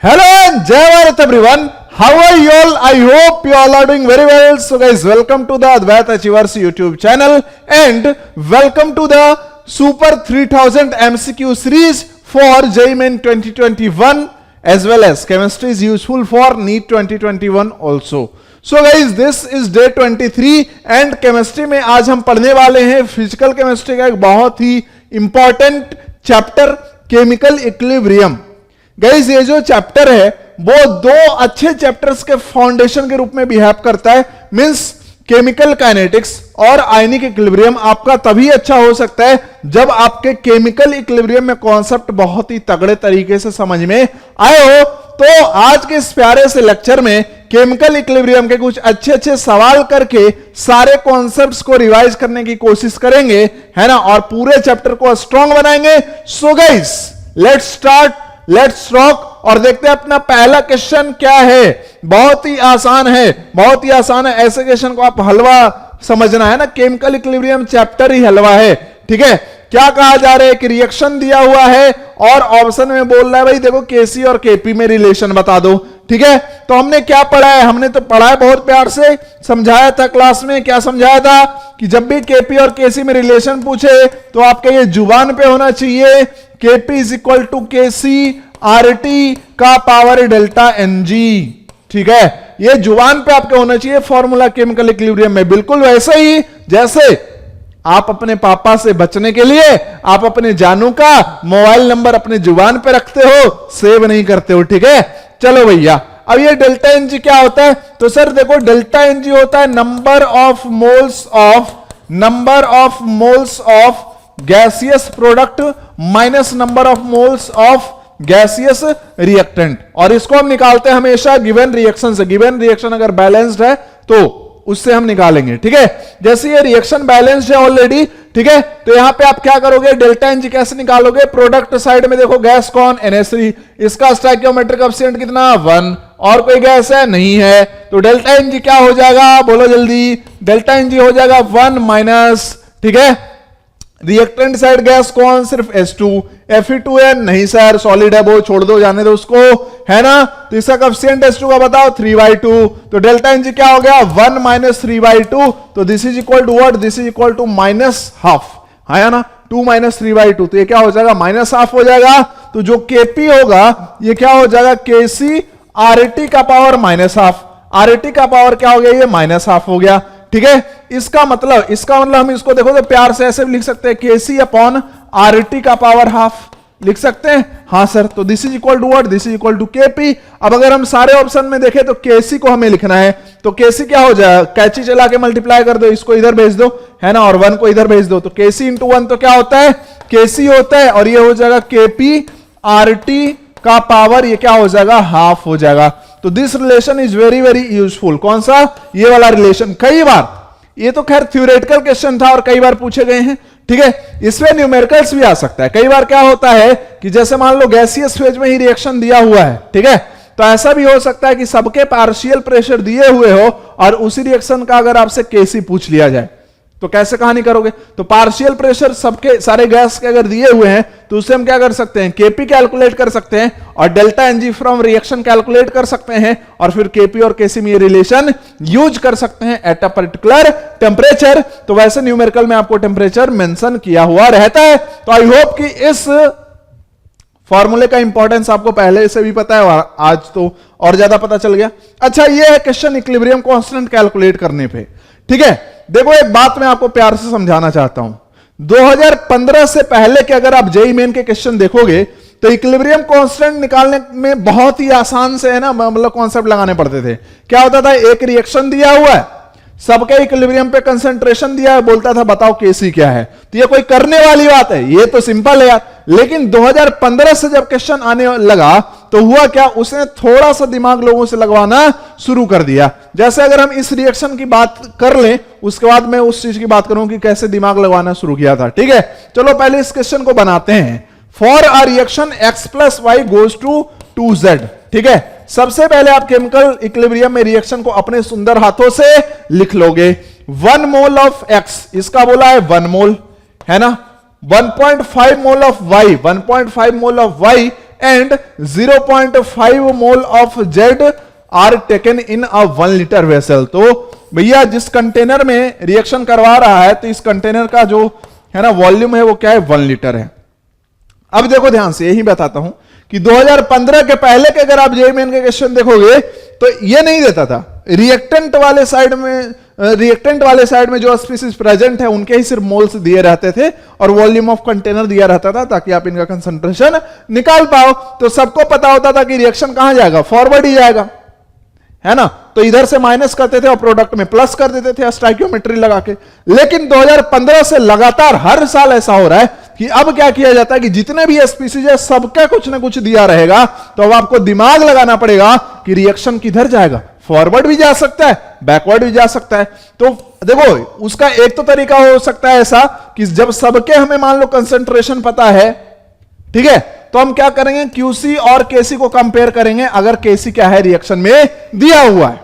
Hello and Jai Bharat everyone. How are you all? I hope you all are doing very well. So guys, welcome to the Advait Achievers YouTube channel and welcome to the Super 3000 MCQ series for JEE Main 2021 as well as chemistry is useful for NEET 2021 also. So guys, this is day 23 and chemistry में आज हम पढ़ने वाले हैं physical chemistry का एक बहुत ही important chapter chemical equilibrium. Guys ये जो चैप्टर है वो दो अच्छे चैप्टर्स के फाउंडेशन के रूप में बिहेव करता है। मींस केमिकल काइनेटिक्स और आयनिक इक्विलिब्रियम आपका तभी अच्छा हो सकता है जब आपके केमिकल इक्विलिब्रियम में कॉन्सेप्ट बहुत ही तगड़े तरीके से समझ में आए हो। तो आज के इस प्यारे से लेक्चर में केमिकल इक्विलिब्रियम के कुछ अच्छे सवाल करके सारे कॉन्सेप्ट्स को रिवाइज करने की कोशिश करेंगे, है ना, और पूरे चैप्टर को स्ट्रॉन्ग बनाएंगे। So guys let's start, let's rock और देखते हैं अपना पहला क्वेश्चन क्या है। बहुत ही आसान है, बहुत ही आसान है। ऐसे क्वेश्चन को आप हलवा समझना है ना, केमिकल इक्विलिब्रियम चैप्टर ही हलवा है। ठीक है, क्या कहा जा रहा है कि रिएक्शन दिया हुआ है और ऑप्शन में बोल रहा है भाई देखो केसी और केपी में रिलेशन बता दो। ठीक है, तो हमने क्या पढ़ा है? हमने तो पढ़ा है, बहुत प्यार से समझाया था क्लास में। क्या समझाया था कि जब भी केपी और केसी में रिलेशन पूछे तो आपके ये जुबान पे होना चाहिए KP is equal to KC RT का पावर डेल्टा एनजी। ठीक है, ये जुबान पे आपके होना चाहिए फॉर्मूला केमिकल इक्विलिब्रियम में। बिल्कुल वैसे ही जैसे आप अपने पापा से बचने के लिए आप अपने जानू का मोबाइल नंबर अपने जुबान पे रखते हो, सेव नहीं करते हो। ठीक है, चलो भैया, अब ये डेल्टा एनजी क्या होता है? तो सर देखो डेल्टा एनजी होता है number of moles of gaseous product minus number of moles of gaseous reactant. और इसको हम निकालते हैं हमेशा गिवन रिएक्शन से। गिवन रिएक्शन अगर बैलेंस्ड है तो उससे हम निकालेंगे। ठीक है, जैसे ये रिएक्शन बैलेंस्ड है ऑलरेडी, ठीक है, तो यहां पे आप क्या करोगे? डेल्टा एनजी कैसे निकालोगे? प्रोडक्ट साइड में देखो गैस कौन? NH3, इसका स्टोइकियोमेट्रिक कोएफिशिएंट कितना? 1। और कोई गैस है? नहीं है। तो डेल्टा एनजी क्या हो जाएगा? बोलो जल्दी। डेल्टा एनजी हो जाएगा 1 माइनस, ठीक है, रिएक्टेंट साइड गैस कौन? सिर्फ H2। Fe2 है? नहीं सर, सॉलिड है वो, छोड़ दो, जाने दो उसको, है ना। तो इसका कोएफिशिएंट H2 का बताओ 3/2। तो डेल्टा एनजी क्या हो गया? 1 माइनस 3/2। तो this is equal to what? This is equal to -½ है ना, 2 माइनस 3/2। तो ये क्या हो जाएगा? -½ हो जाएगा। तो जो केपी होगा ये क्या हो जाएगा? केसी आरटी का पावर -½ आरटी का पावर क्या हो गया? ये -½ हो गया। ठीक है, इसका मतलब हम इसको देखो तो प्यार से ऐसे भी लिख सकते हैं केसी अपॉन आरटी का पावर ½ लिख सकते हैं। हाँ सर, तो this is equal to what? This is equal to KP. अब अगर हम सारे ऑप्शन में देखें तो केसी को हमें लिखना है, तो केसी क्या हो जाएगा? कैची चला के मल्टीप्लाई कर दो, इसको इधर भेज दो, है ना, और 1 को इधर भेज दो। तो केसी इंटू 1 तो क्या होता है? केसी होता है, और ये हो जाएगा केपी आरटी का पावर, ये क्या हो जाएगा? ½ हो जाएगा। तो this relation is very very useful. कौन सा? ये वाला रिलेशन। कई बार, ये तो खैर थ्योरेटिकल क्वेश्चन था और कई बार पूछे गए हैं। ठीक है, इसमें न्यूमेरिकल्स भी आ सकता है। कई बार क्या होता है कि जैसे मान लो गैसियस फेज में ही रिएक्शन दिया हुआ है, ठीक है, तो ऐसा भी हो सकता है कि सबके पार्शियल प्रेशर दिए हुए हो और उसी रिएक्शन का अगर आपसे केसी पूछ लिया जाए तो कैसे कहानी करोगे? तो पार्शियल प्रेशर सबके सारे गैस के अगर दिए हुए हैं तो उससे हम क्या कर सकते हैं? केपी कैलकुलेट कर सकते हैं और delta NG from reaction calculate कर सकते हैं और फिर केपी और केसी में रिलेशन यूज कर सकते हैं एट अ पर्टिकुलर टेम्परेचर। तो वैसे न्यूमेरिकल में आपको टेम्परेचर मेंशन किया हुआ रहता है। तो आई होप कि इस फॉर्मूले का इंपॉर्टेंस आपको पहले से भी पता है, आज तो और ज्यादा पता चल गया। अच्छा, ये है क्वेश्चन इक्विलिब्रियम कांस्टेंट कैलकुलेट करने पे। ठीक है, देखो एक बात मैं आपको प्यार से समझाना चाहता हूं। 2015 से पहले के अगर आप जेईई मेन के क्वेश्चन देखोगे तो इक्विलिब्रियम कांस्टेंट निकालने में बहुत ही आसान से, है ना, मतलब कॉन्सेप्ट लगाने पड़ते थे। क्या होता था? एक रिएक्शन दिया हुआ है, सबके इक्विलिब्रियम पे कंसंट्रेशन दिया है, बोलता था बताओ केसी क्या है। तो ये कोई करने वाली बात है? ये तो सिंपल है यार। लेकिन 2015 से जब क्वेश्चन आने लगा तो हुआ क्या? उसने थोड़ा सा दिमाग लोगों से लगवाना शुरू कर दिया। जैसे अगर हम इस रिएक्शन की बात कर लें, उसके बाद मैं उस चीज की बात करूं कि कैसे दिमाग लगवाना शुरू किया था। ठीक है, चलो पहले इस क्वेश्चन को बनाते हैं। For a reaction x + y goes to 2z। ठीक है, सबसे पहले आप केमिकल इक्विलिब्रियम में रिएक्शन को अपने सुंदर हाथों से लिख लोगे। 1 मोल ऑफ x, इसका बोला है 1 मोल, है ना, 1.5 mole of y, 1.5 mole of y and 0.5 mole of Z are taken in a 1 litre vessel. तो भैया जिस कंटेनर में रिएक्शन करवा रहा है तो इस कंटेनर का जो है ना वॉल्यूम है वो क्या है, 1 लीटर है। अब देखो ध्यान से, यही बताता हूं कि 2015 के पहले के अगर आप जेईई मेन के क्वेश्चन देखोगे तो ये नहीं देता था। रिएक्टेंट वाले साइड में जो स्पीसीज प्रेजेंट है उनके ही सिर्फ मोल्स दिए रहते थे और वॉल्यूम ऑफ कंटेनर दिया रहता था ताकि आप इनका कंसंट्रेशन निकाल पाओ। तो सबको पता होता था कि रिएक्शन कहां जाएगा, फॉरवर्ड ही जाएगा, है ना। तो इधर से माइनस करते थे और प्रोडक्ट में प्लस कर देते थे स्टोइकियोमेट्री लगा के। लेकिन 2015 से लगातार हर साल ऐसा हो रहा है कि अब क्या किया जाता है कि जितने भी स्पीसीज है सबका कुछ ना कुछ दिया रहेगा। तो अब आपको दिमाग लगाना पड़ेगा कि रिएक्शन किधर जाएगा, फॉरवर्ड भी जा सकता है, बैकवर्ड भी जा सकता है। तो देखो उसका एक तो तरीका हो सकता है ऐसा कि जब सबके हमें मान लो कंसंट्रेशन पता है, ठीक है, तो हम क्या करेंगे, क्यूसी और केसी को कंपेयर करेंगे। अगर केसी क्या है रिएक्शन में दिया हुआ है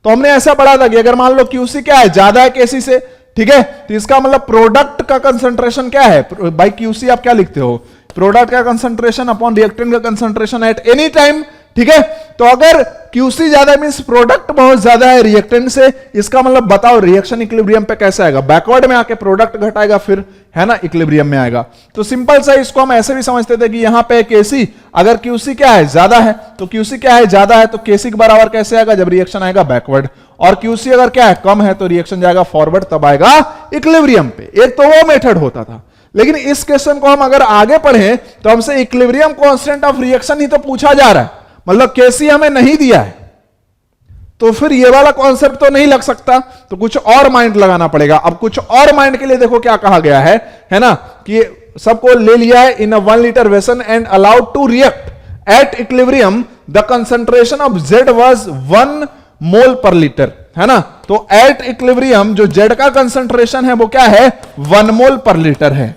तो हमने ऐसा पढ़ा था कि अगर मान लो क्यूसी क्या है, ज्यादा है केसी से, ठीक है, तो इसका मतलब प्रोडक्ट का कंसंट्रेशन क्या है, बाई क्यूसी आप क्या लिखते हो, प्रोडक्ट का कंसंट्रेशन अपॉन रिएक्टेंट का कंसंट्रेशन एट एनी टाइम, ठीक है। तो अगर क्यूसी ज्यादा मींस प्रोडक्ट बहुत ज्यादा है रिएक्टेंट से, इसका मतलब बताओ रिएक्शन इक्विलिब्रियम पे कैसे आएगा, बैकवर्ड में आके प्रोडक्ट घटाएगा, फिर है ना इक्विलिब्रियम में आएगा। तो सिंपल सा इसको हम ऐसे भी समझते थे कि यहां पे केसी, अगर क्यूसी क्या है ज्यादा है तो क्यूसी क्या है ज्यादा है तो केसी के बराबर कैसे आएगा, जब रिएक्शन आएगा बैकवर्ड, और क्यूसी अगर क्या है कम है तो रिएक्शन जाएगा फॉरवर्ड, तब आएगा इक्विलिब्रियम पे। एक तो वो मेथड होता था। लेकिन इस क्वेश्चन को हम अगर आगे पढ़ें तो हमसे इक्विलिब्रियम कांस्टेंट ऑफ रिएक्शन ही तो पूछा जा रहा है, मतलब केसी हमें नहीं दिया है, तो फिर ये वाला कॉन्सेप्ट तो नहीं लग सकता, तो कुछ और माइंड लगाना पड़ेगा। अब कुछ और माइंड के लिए देखो क्या कहा गया है ना, कि सबको ले लिया है in a 1 litre vessel and allowed to react at equilibrium the concentration of Z was 1 mole per litre, है ना। तो एट इक्विलिब्रियम जो जेड का कंसंट्रेशन है वो क्या है, 1 मोल पर लीटर है।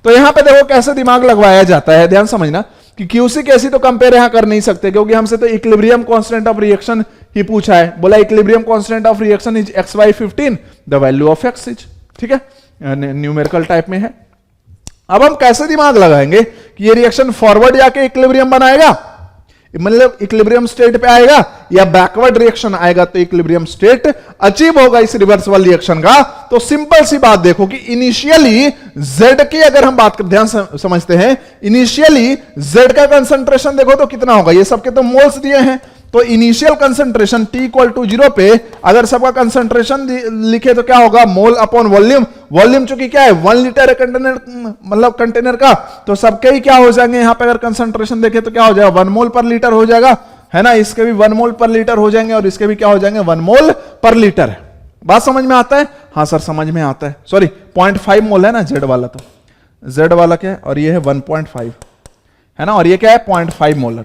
तो यहां पे देखो कैसे दिमाग लगवाया जाता है, ध्यान समझना कि क्यूसी कैसी तो कंपेयर यहां कर नहीं सकते, क्योंकि हमसे तो इक्विलिब्रियम कांस्टेंट ऑफ रिएक्शन ही पूछा है। बोला equilibrium constant of reaction is xy15, the value of x is, ठीक है, न्यूमेरिकल टाइप में है। अब हम कैसे दिमाग लगाएंगे कि ये रिएक्शन फॉरवर्ड जाके इक्विलिब्रियम बनाएगा, मतलब इक्विलिब्रियम स्टेट पे आएगा, या बैकवर्ड रिएक्शन आएगा तो इक्विलिब्रियम स्टेट अचीव होगा इस रिवर्सिबल रिएक्शन का। तो सिंपल सी बात देखो कि इनिशियली जेड की अगर हम बात कर ध्यान समझते हैं, इनिशियली जेड का कंसंट्रेशन देखो तो कितना होगा, ये सबके तो मोल्स दिए हैं, तो initial concentration t equal to 0 पे अगर सबका कंसंट्रेशन लिखे तो क्या होगा, मोल अपॉन वॉल्यूम। वॉल्यूम चूंकि क्या है 1 लीटर है कंटेनर, मतलब कंटेनर का, तो सबके ही क्या हो जाएंगे, यहां पे अगर कंसंट्रेशन देखे तो क्या हो जाएगा, 1 मोल पर लीटर हो जाएगा, है ना। इसके भी 1 मोल पर लीटर हो जाएंगे और इसके भी क्या हो जाएंगे, 1 मोल पर लीटर। बात समझ में आता है, हाँ सर समझ में आता है, सॉरी 0.5 मोल है ना जेड वाला, तो जेड वाला क्या है, और ये है 1.5, है ना, और ये क्या है 0.5 मोलर।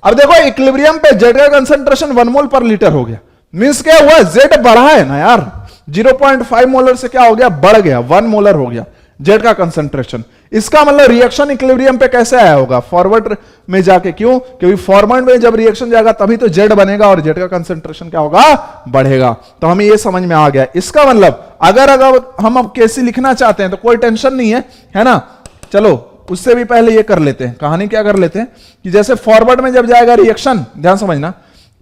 अब देखो इक्विलिब्रियम पे जेड का कंसंट्रेशन 1 मोल पर लीटर हो गया, मींस क्या हुआ, जेड बढ़ा है ना यार, 0.5 मोलर से क्या हो गया, बढ़ गया, 1 मोलर हो गया जेड का कंसंट्रेशन। इसका मतलब रिएक्शन इक्विलिब्रियम पे कैसे आया होगा, फॉरवर्ड में जाके, क्यों, क्योंकि फॉरवर्ड में जब रिएक्शन जाएगा तभी तो जेड बनेगा और जेड का कंसंट्रेशन क्या होगा, बढ़ेगा। तो हमें ये समझ में आ गया। इसका मतलब अगर हम अब केसी लिखना चाहते हैं तो कोई टेंशन नहीं है ना। चलो उससे भी पहले ये कर लेते हैं, कहानी क्या कर लेते हैं कि जैसे फॉरवर्ड में जब जाएगा रिएक्शन, ध्यान समझना,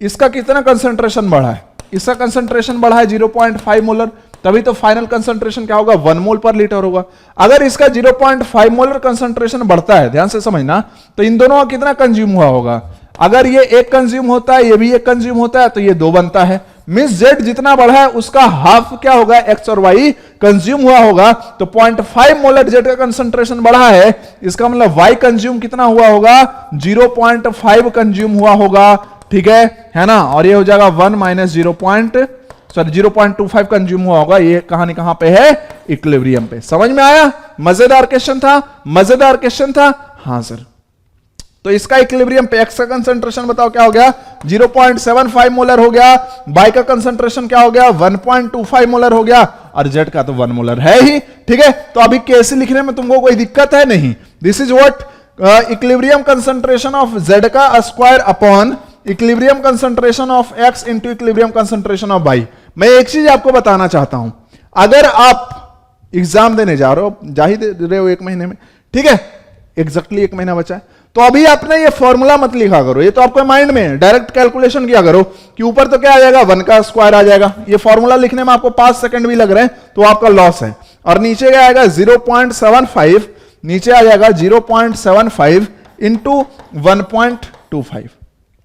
इसका कितना कंसंट्रेशन बढ़ा है, इसका कंसंट्रेशन बढ़ा है 0.5 मोलर, तभी तो फाइनल कंसंट्रेशन क्या होगा, 1 मोल पर लीटर होगा। अगर इसका 0.5 मोलर कंसंट्रेशन बढ़ता है, ध्यान से समझना, तो इन दोनों का कितना कंज्यूम हुआ होगा, अगर ये एक कंज्यूम होता है, ये भी एक कंज्यूम होता है, तो ये 2 बनता है। मींस जेड जितना बढ़ा है उसका हाफ क्या होगा, एक्स और वाई कंज्यूम हुआ होगा। तो 0.5 मोलर जेड का कंसंट्रेशन बढ़ा है, इसका मतलब वाई कंज्यूम कितना हुआ होगा, 0.5 कंज्यूम हुआ होगा, ठीक है ना। और ये हो जाएगा 1 माइनस 0.25 कंज्यूम हुआ होगा। ये कहानी कहां पे है, इक्विलिब्रियम पे। समझ में आया, मजेदार क्वेश्चन था, मजेदार क्वेश्चन था, हाँ सर। तो इसका इक्विलिब्रियम पे एक्स का कंसंट्रेशन बताओ क्या हो गया, 0.75 मोलर हो गया, बाई का कंसंट्रेशन क्या हो गया, 1.25 मोलर हो गया, और जेड का तो 1 मोलर है ही, ठीक है। तो अभी केसी लिखने में तुमको कोई दिक्कत है नहीं। This is what equilibrium concentration of Z का square upon equilibrium concentration of X into equilibrium concentration of Y. मैं एक चीज आपको बताना चाहता हूं, अगर आप एग्जाम देने जा रहे हो, जा ही रहे हो 1 महीने में, ठीक है, एग्जैक्टली 1 महीना बचा है, तो अभी आपने ये फॉर्मूला मत लिखा करो, ये तो आपके माइंड में डायरेक्ट कैलकुलेशन किया करो कि ऊपर तो क्या आ जाएगा 1 का स्क्वायर आ जाएगा, ये फॉर्मूला लिखने में आपको 5 सेकंड भी लग रहे हैं तो आपका लॉस है। और नीचे क्या आएगा 0.75, नीचे आ जाएगा 0.75 इंटू 1.25,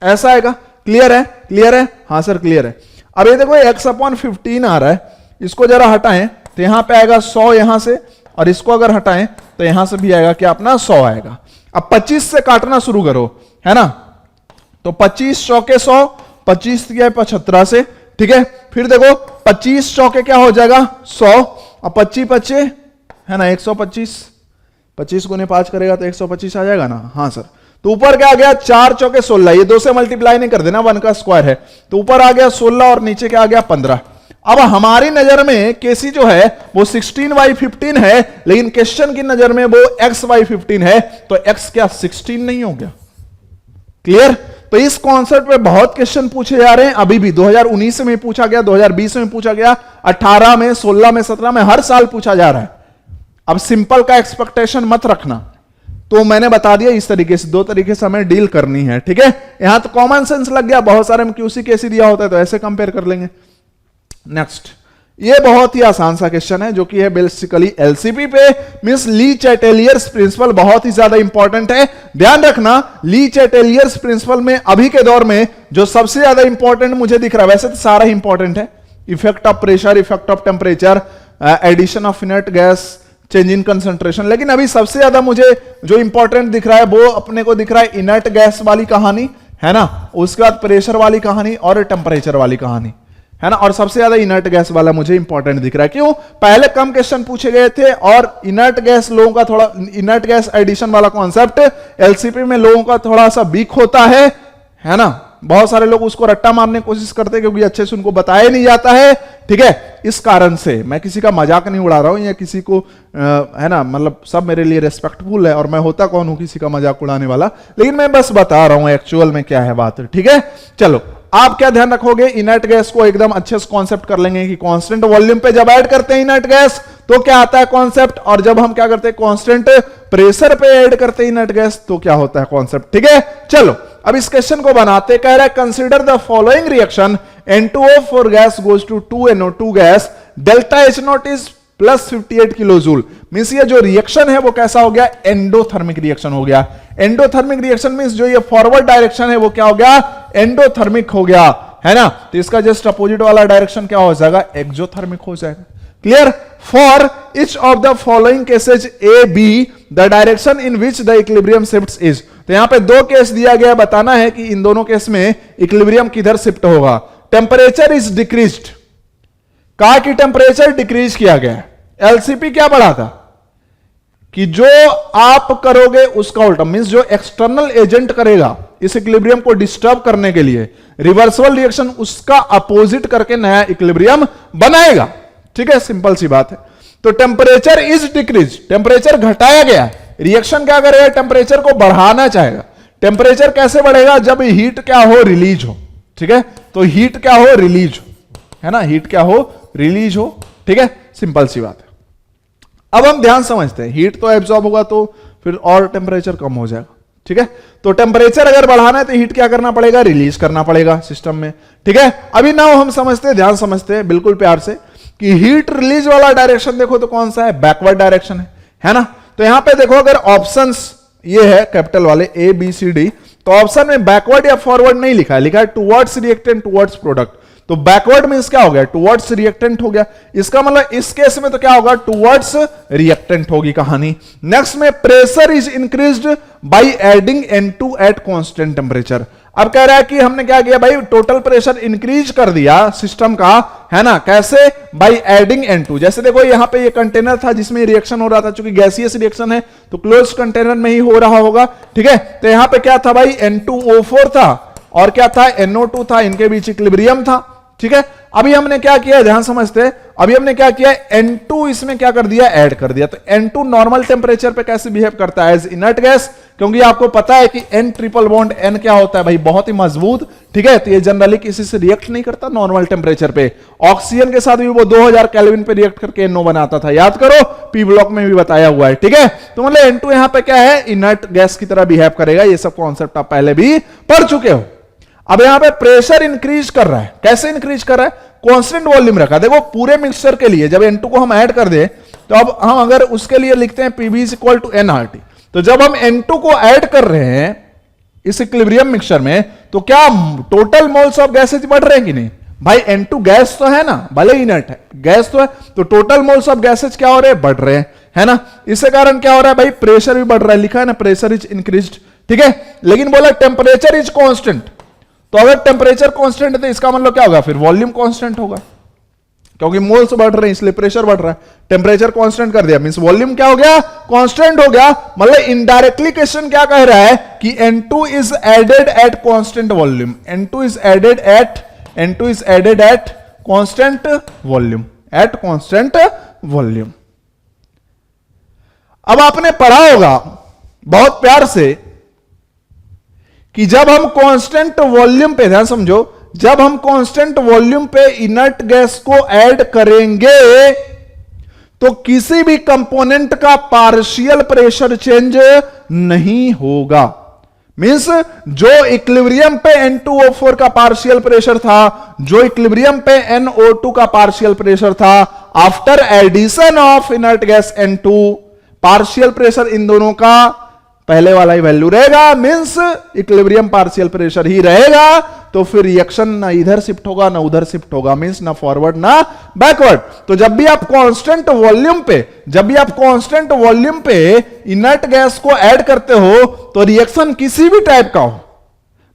ऐसा आएगा। क्लियर है? क्लियर है? हाँ सर क्लियर है। अब ये देखो x/15 आ रहा है, इसको जरा हटाएं तो यहां पे आएगा 100 यहां से, और इसको अगर हटाएं तो यहां से भी आएगा क्या अपना 100 आएगा। अब 25 से काटना शुरू करो, है ना, तो 25 चौके 100, 25 क्या 75 से, ठीक है। फिर देखो 25 चौके क्या हो जाएगा 100, और 25 25 है ना 125, 25 गुने 5 करेगा तो 125 आ जाएगा ना। हाँ सर, तो ऊपर क्या आ गया 4 चौके 16, ये 2 से मल्टीप्लाई नहीं कर देना, 1 का स्क्वायर है, तो ऊपर आ गया 16 और नीचे क्या आ गया 15। अब हमारी नजर में केसी जो है वो 16/15 है, लेकिन क्वेश्चन की नजर में वो x/15 है, तो x क्या 16 नहीं हो गया? क्लियर? तो इस कॉन्सेप्ट पे बहुत क्वेश्चन पूछे जा रहे हैं, अभी भी 2019 में पूछा गया, 2020 में पूछा गया, 18 में, 16 में, 17 में, हर साल पूछा जा रहा है। अब सिंपल का एक्सपेक्टेशन मत रखना, तो मैंने बता दिया इस तरीके से, 2 तरीके से हमें डील करनी है, ठीक है। यहां तो कॉमन सेंस लग गया, बहुत सारे में क्यूसी कैसी दिया होता है तो ऐसे कंपेयर कर लेंगे। नेक्स्ट, ये बहुत ही आसान सा क्वेश्चन है जो कि है बेसिकली एलसीपी पे, मींस ली चैटेलियर्स प्रिंसिपल, बहुत ही ज्यादा इंपॉर्टेंट है। ध्यान रखना ली चैटेलियर्स प्रिंसिपल में अभी के दौर में जो सबसे ज्यादा इंपॉर्टेंट मुझे दिख रहा है, वैसे तो सारा ही इंपॉर्टेंट है, effect of pressure, effect of temperature, addition of inert gas, change in concentration, लेकिन अभी सबसे ज्यादा मुझे जो इंपॉर्टेंट दिख रहा है वो अपने को दिख रहा है इनर्ट गैस वाली कहानी, है ना, उसके बाद प्रेशर वाली कहानी और टेम्परेचर वाली कहानी, है ना। और सबसे ज्यादा इनर्ट गैस वाला मुझे इंपॉर्टेंट दिख रहा है, क्यों? पहले कम क्वेश्चन पूछे गए थे और इनर्ट गैस लोगों का थोड़ा, इनर्ट गैस एडिशन वाला कॉन्सेप्ट एलसीपी में लोगों का थोड़ा सा वीक होता है ना। बहुत सारे लोग उसको रट्टा मारने की कोशिश करते हैं क्योंकि अच्छे से उनको बताया नहीं जाता है, ठीक है। इस कारण से मैं किसी का मजाक नहीं उड़ा रहा हूं या किसी को है ना, मतलब सब मेरे लिए रेस्पेक्टफुल है और मैं होता कौन हूं किसी का मजाक उड़ाने वाला, लेकिन मैं बस बता रहा हूं एक्चुअल में क्या है बात, ठीक है। चलो, आप क्या ध्यान रखोगे, इनर्ट गैस को एकदम अच्छे से कॉन्सेप्ट कर लेंगे कि कांस्टेंट वॉल्यूम पे जब ऐड करते हैं इनर्ट गैस तो क्या आता है कॉन्सेप्ट, और जब हम क्या करते हैं कांस्टेंट प्रेशर पे ऐड करते हैं इनर्ट गैस तो क्या होता है कॉन्सेप्ट, ठीक है। चलो, अब इस क्वेश्चन को बनाते, कह रहा है consider the following reaction, N2O4 gas goes to 2NO2 gas, delta H0 is plus 58 kilo joule. Means ये जो रिएक्शन है वो कैसा हो गया, एंडोथर्मिक रिएक्शन हो गया। एंडोथर्मिक रिएक्शन मींस जो ये फॉरवर्ड डायरेक्शन है वो क्या हो गया, एंडोथर्मिक हो गया, है ना। तो इसका जस्ट अपोजिट वाला डायरेक्शन क्या हो जाएगा, एक्सोथर्मिक हो जाएगा। Clear? For each of the following cases A be the direction in which the equilibrium shifts is. तो यहां पे 2 केस दिया गया, बताना है कि इन दोनों केस में इक्विलिब्रियम किधर शिफ्ट होगा। टेम्परेचर इज डिक्रीज्ड, कहा कि टेम्परेचर डिक्रीज किया गया, एलसीपी क्या बढ़ा था कि जो आप करोगे उसका उल्टा, मींस जो एक्सटर्नल एजेंट करेगा इस इक्विलिब्रियम को डिस्टर्ब करने के लिए, रिवर्सल रिएक्शन उसका अपोजिट करके नया इक्विलिब्रियम बनाएगा, ठीक है। सिंपल सी बात है। तो टेम्परेचर इज डिक्रीज, टेम्परेचर घटाया गया, रिएक्शन क्या करेगा, टेम्परेचर को बढ़ाना चाहेगा। टेम्परेचर कैसे बढ़ेगा, जब हीट क्या हो, रिलीज हो, ठीक है। तो हीट क्या हो, रिलीज हो, है ना, हीट क्या हो, रिलीज हो, ठीक है। सिंपल सी बात है। अब हम ध्यान समझते हैं, हीट तो एब्जॉर्ब होगा तो फिर और टेम्परेचर कम हो जाएगा, ठीक है। तो टेम्परेचर अगर बढ़ाना है तो हीट क्या करना पड़ेगा, रिलीज करना पड़ेगा सिस्टम में, ठीक है। अभी नाउ हम समझते हैं, ध्यान समझते हैं बिल्कुल प्यार से कि हीट रिलीज वाला डायरेक्शन देखो तो कौन सा है, बैकवर्ड डायरेक्शन है ना। तो यहां पे देखो अगर ऑप्शंस ये है कैपिटल वाले ए बी सी डी, तो ऑप्शन में बैकवर्ड या फॉरवर्ड नहीं लिखा है, लिखा है टुवर्ड्स रिएक्टेंट टुवर्ड्स प्रोडक्ट। तो बैकवर्ड मींस क्या हो गया, टुवर्ड्स रिएक्टेंट हो गया। इसका मतलब इस केस में तो क्या होगा, टुवर्ड्स रिएक्टेंट होगी कहानी। नेक्स्ट में pressure is increased by adding N2 at constant temperature. अब कह रहा है कि हमने क्या किया भाई, टोटल प्रेशर इंक्रीज कर दिया सिस्टम का, है ना, कैसे, बाय एडिंग N2। जैसे देखो यहां पे ये कंटेनर था जिसमें रिएक्शन हो रहा था, चूंकि गैसियस रिएक्शन है तो क्लोज कंटेनर में ही हो रहा होगा, ठीक है। तो यहां पे क्या था भाई, N2O4 था और क्या था, NO2 था, इनके बीच इक्विलिब्रियम था, ठीक है। अभी हमने क्या किया, ध्यान समझते हैं, अभी हमने क्या किया, N2 इसमें क्या कर दिया, ऐड कर दिया। तो N2 नॉर्मल टेम्परेचर पे कैसे बिहेव करता है, एज इनर्ट गैस, क्योंकि आपको पता है कि N ट्रिपल बॉन्ड N क्या होता है भाई, बहुत ही मजबूत, ठीक है। तो ये जनरली किसी से रिएक्ट नहीं करता नॉर्मल टेम्परेचर पे। ऑक्सीजन के साथ भी वो 2000 केल्विन पे रिएक्ट करके NO बनाता था, याद करो, पी ब्लॉक में भी बताया हुआ है, ठीक है। तो मतलब N2 यहां पे क्या है, इनर्ट गैस की तरह बिहेव करेगा। ये सब कॉन्सेप्ट आप पहले भी पढ़ चुके हो। अब यहां पे प्रेशर इंक्रीज कर रहा है, कैसे इंक्रीज कर रहा है, कांस्टेंट वॉल्यूम रखा। देखो पूरे मिक्सचर के लिए जब N2 को हम ऐड कर दे, तो अब हम अगर उसके लिए लिखते हैं PV is equal to nRT, तो जब हम N2 को ऐड कर रहे हैं इस इक्विलिब्रियम मिक्सचर में, तो क्या टोटल मोल्स ऑफ गैसेज बढ़ रहे हैं कि नहीं भाई। N2 गैस तो है ना, भले इनर्ट है, गैस तो है, तो टोटल मोल्स ऑफ गैसेज क्या हो रहे हैं, बढ़ रहे हैं, है ना। इसके कारण क्या हो रहा है भाई, प्रेशर भी बढ़ रहा है, लिखा है ना प्रेशर इज इंक्रीज्ड, ठीक है। लेकिन बोला टेम्परेचर इज कांस्टेंट, तो अगर टेम्परेचर कांस्टेंट है तो इसका मतलब क्या होगा, फिर वॉल्यूम कांस्टेंट होगा, क्योंकि मोल्स बढ़ रहे हैं इसलिए प्रेशर बढ़ रहा है। टेम्परेचर कांस्टेंट कर दिया मींस वॉल्यूम क्या हो गया, कांस्टेंट हो गया। मतलब इनडायरेक्टली क्वेश्चन क्या कह रहा है कि N2 is added at constant volume, N2 is added at constant volume, at constant volume. अब आपने पढ़ा होगा बहुत प्यार से कि जब हम कांस्टेंट वॉल्यूम पे, ध्यान समझो, जब हम कांस्टेंट वॉल्यूम पे इनर्ट गैस को ऐड करेंगे तो किसी भी कंपोनेंट का पार्शियल प्रेशर चेंज नहीं होगा। मींस जो इक्विलिब्रियम पे N2O4 का पार्शियल प्रेशर था, जो इक्विलिब्रियम पे NO2 का पार्शियल प्रेशर था, after addition of inert gas N2, partial pressure इन दोनों का पहले वाला ही वैल्यू रहेगा, मींस इक्विलिब्रियम पार्शियल प्रेशर ही रहेगा। तो फिर रिएक्शन ना इधर शिफ्ट होगा ना उधर शिफ्ट होगा, मींस ना फॉरवर्ड ना बैकवर्ड। तो जब भी आप कांस्टेंट वॉल्यूम पे इनर्ट गैस को ऐड करते हो तो रिएक्शन किसी भी टाइप का हो,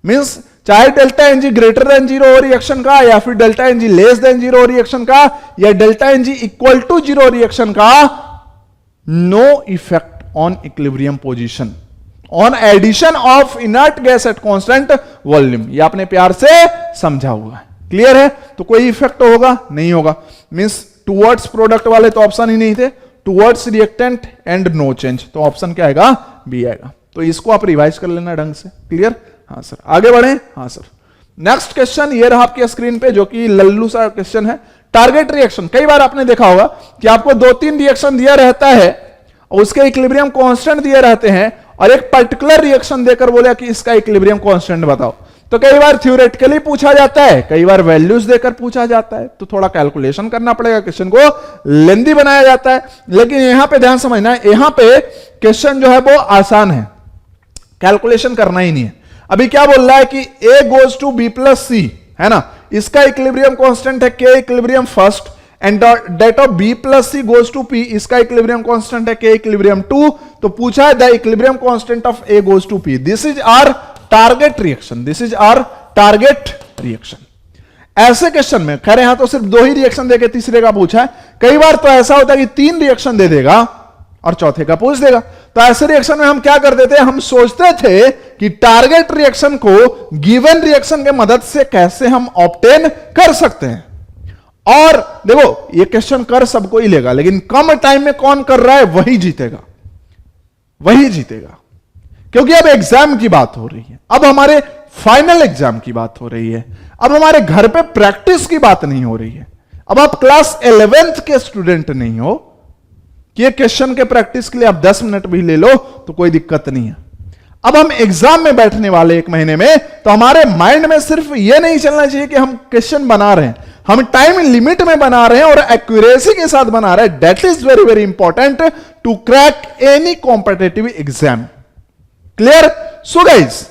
मींस चाहे delta ng greater than zero हो रिएक्शन का, या फिर delta ng less than zero हो रिएक्शन का, या delta ng equal to zero reaction का, no effect on equilibrium position on addition of inert gas at constant volume। ये आपने प्यार से समझा हुआ है, क्लियर है। तो कोई इफेक्ट होगा नहीं होगा, मींस टूवर्ड्स प्रोडक्ट वाले तो ऑप्शन ही नहीं थे, towards reactant and no change, तो ऑप्शन क्या आएगा, बी आएगा। तो इसको आप रिवाइज कर लेना ढंग से, क्लियर। हाँ सर, आगे बढ़े। हाँ सर, नेक्स्ट क्वेश्चन ये रहा आपके स्क्रीन पे, जो कि लल्लू सा क्वेश्चन है, टारगेट रिएक्शन। कई बार आपने देखा होगा कि आपको 2-3 रिएक्शन दिया रहता है, उसके इक्विलिब्रियम कांस्टेंट दिए रहते हैं, और एक पर्टिकुलर रिएक्शन देकर बोला कि इसका इक्विलिब्रियम कांस्टेंट बताओ। तो कई बार थ्योरेटिकली पूछा जाता है, कई बार वैल्यूज देकर पूछा जाता है, तो थोड़ा कैलकुलेशन करना पड़ेगा, क्वेश्चन को लेंथी बनाया जाता है। लेकिन यहां पे ध्यान समझना है, यहां पे क्वेश्चन जो है वो आसान है, कैलकुलेशन करना ही नहीं है। अभी क्या बोल रहा है कि A goes to B plus C, है ना, इसका इक्विलिब्रियम कांस्टेंट है K equilibrium first, and that of B plus C goes to P, इसका इक्विलिब्रियम कांस्टेंट है K इक्विलिब्रियम 2। तो पूछा है the equilibrium constant of A goes to P, this is our target reaction, this is our target reaction. ऐसे question में खैर यहां तो सिर्फ 2 ही रिएक्शन देके तीसरे का पूछा है, कई बार तो ऐसा होता है कि 3 रिएक्शन दे देगा और चौथे का पूछ देगा। तो ऐसे रिएक्शन में हम क्या करते थे, हम सोचते थे कि टारगेट रिएक्शन को गिवन रिएक्शन के मदद से कैसे हम ऑब्टेन कर सकते हैं। और देखो ये क्वेश्चन कर सबको ही लेगा, लेकिन कम टाइम में कौन कर रहा है वही जीतेगा, वही जीतेगा। क्योंकि अब एग्जाम की बात हो रही है, अब हमारे फाइनल एग्जाम की बात हो रही है, अब हमारे घर पे प्रैक्टिस की बात नहीं हो रही है। अब आप क्लास 11th के स्टूडेंट नहीं हो कि ये क्वेश्चन के प्रैक्टिस के लिए आप 10 मिनट भी ले लो तो कोई दिक्कत नहीं है। अब हम एग्जाम में बैठने वाले 1 महीने में, तो हमारे माइंड में सिर्फ ये नहीं चलना चाहिए कि हम क्वेश्चन बना रहे हैं, हम टाइम लिमिट में बना रहे हैं और एक्यूरेसी के साथ बना रहे हैं। That is very very important to crack any competitive exam, clear. So guys,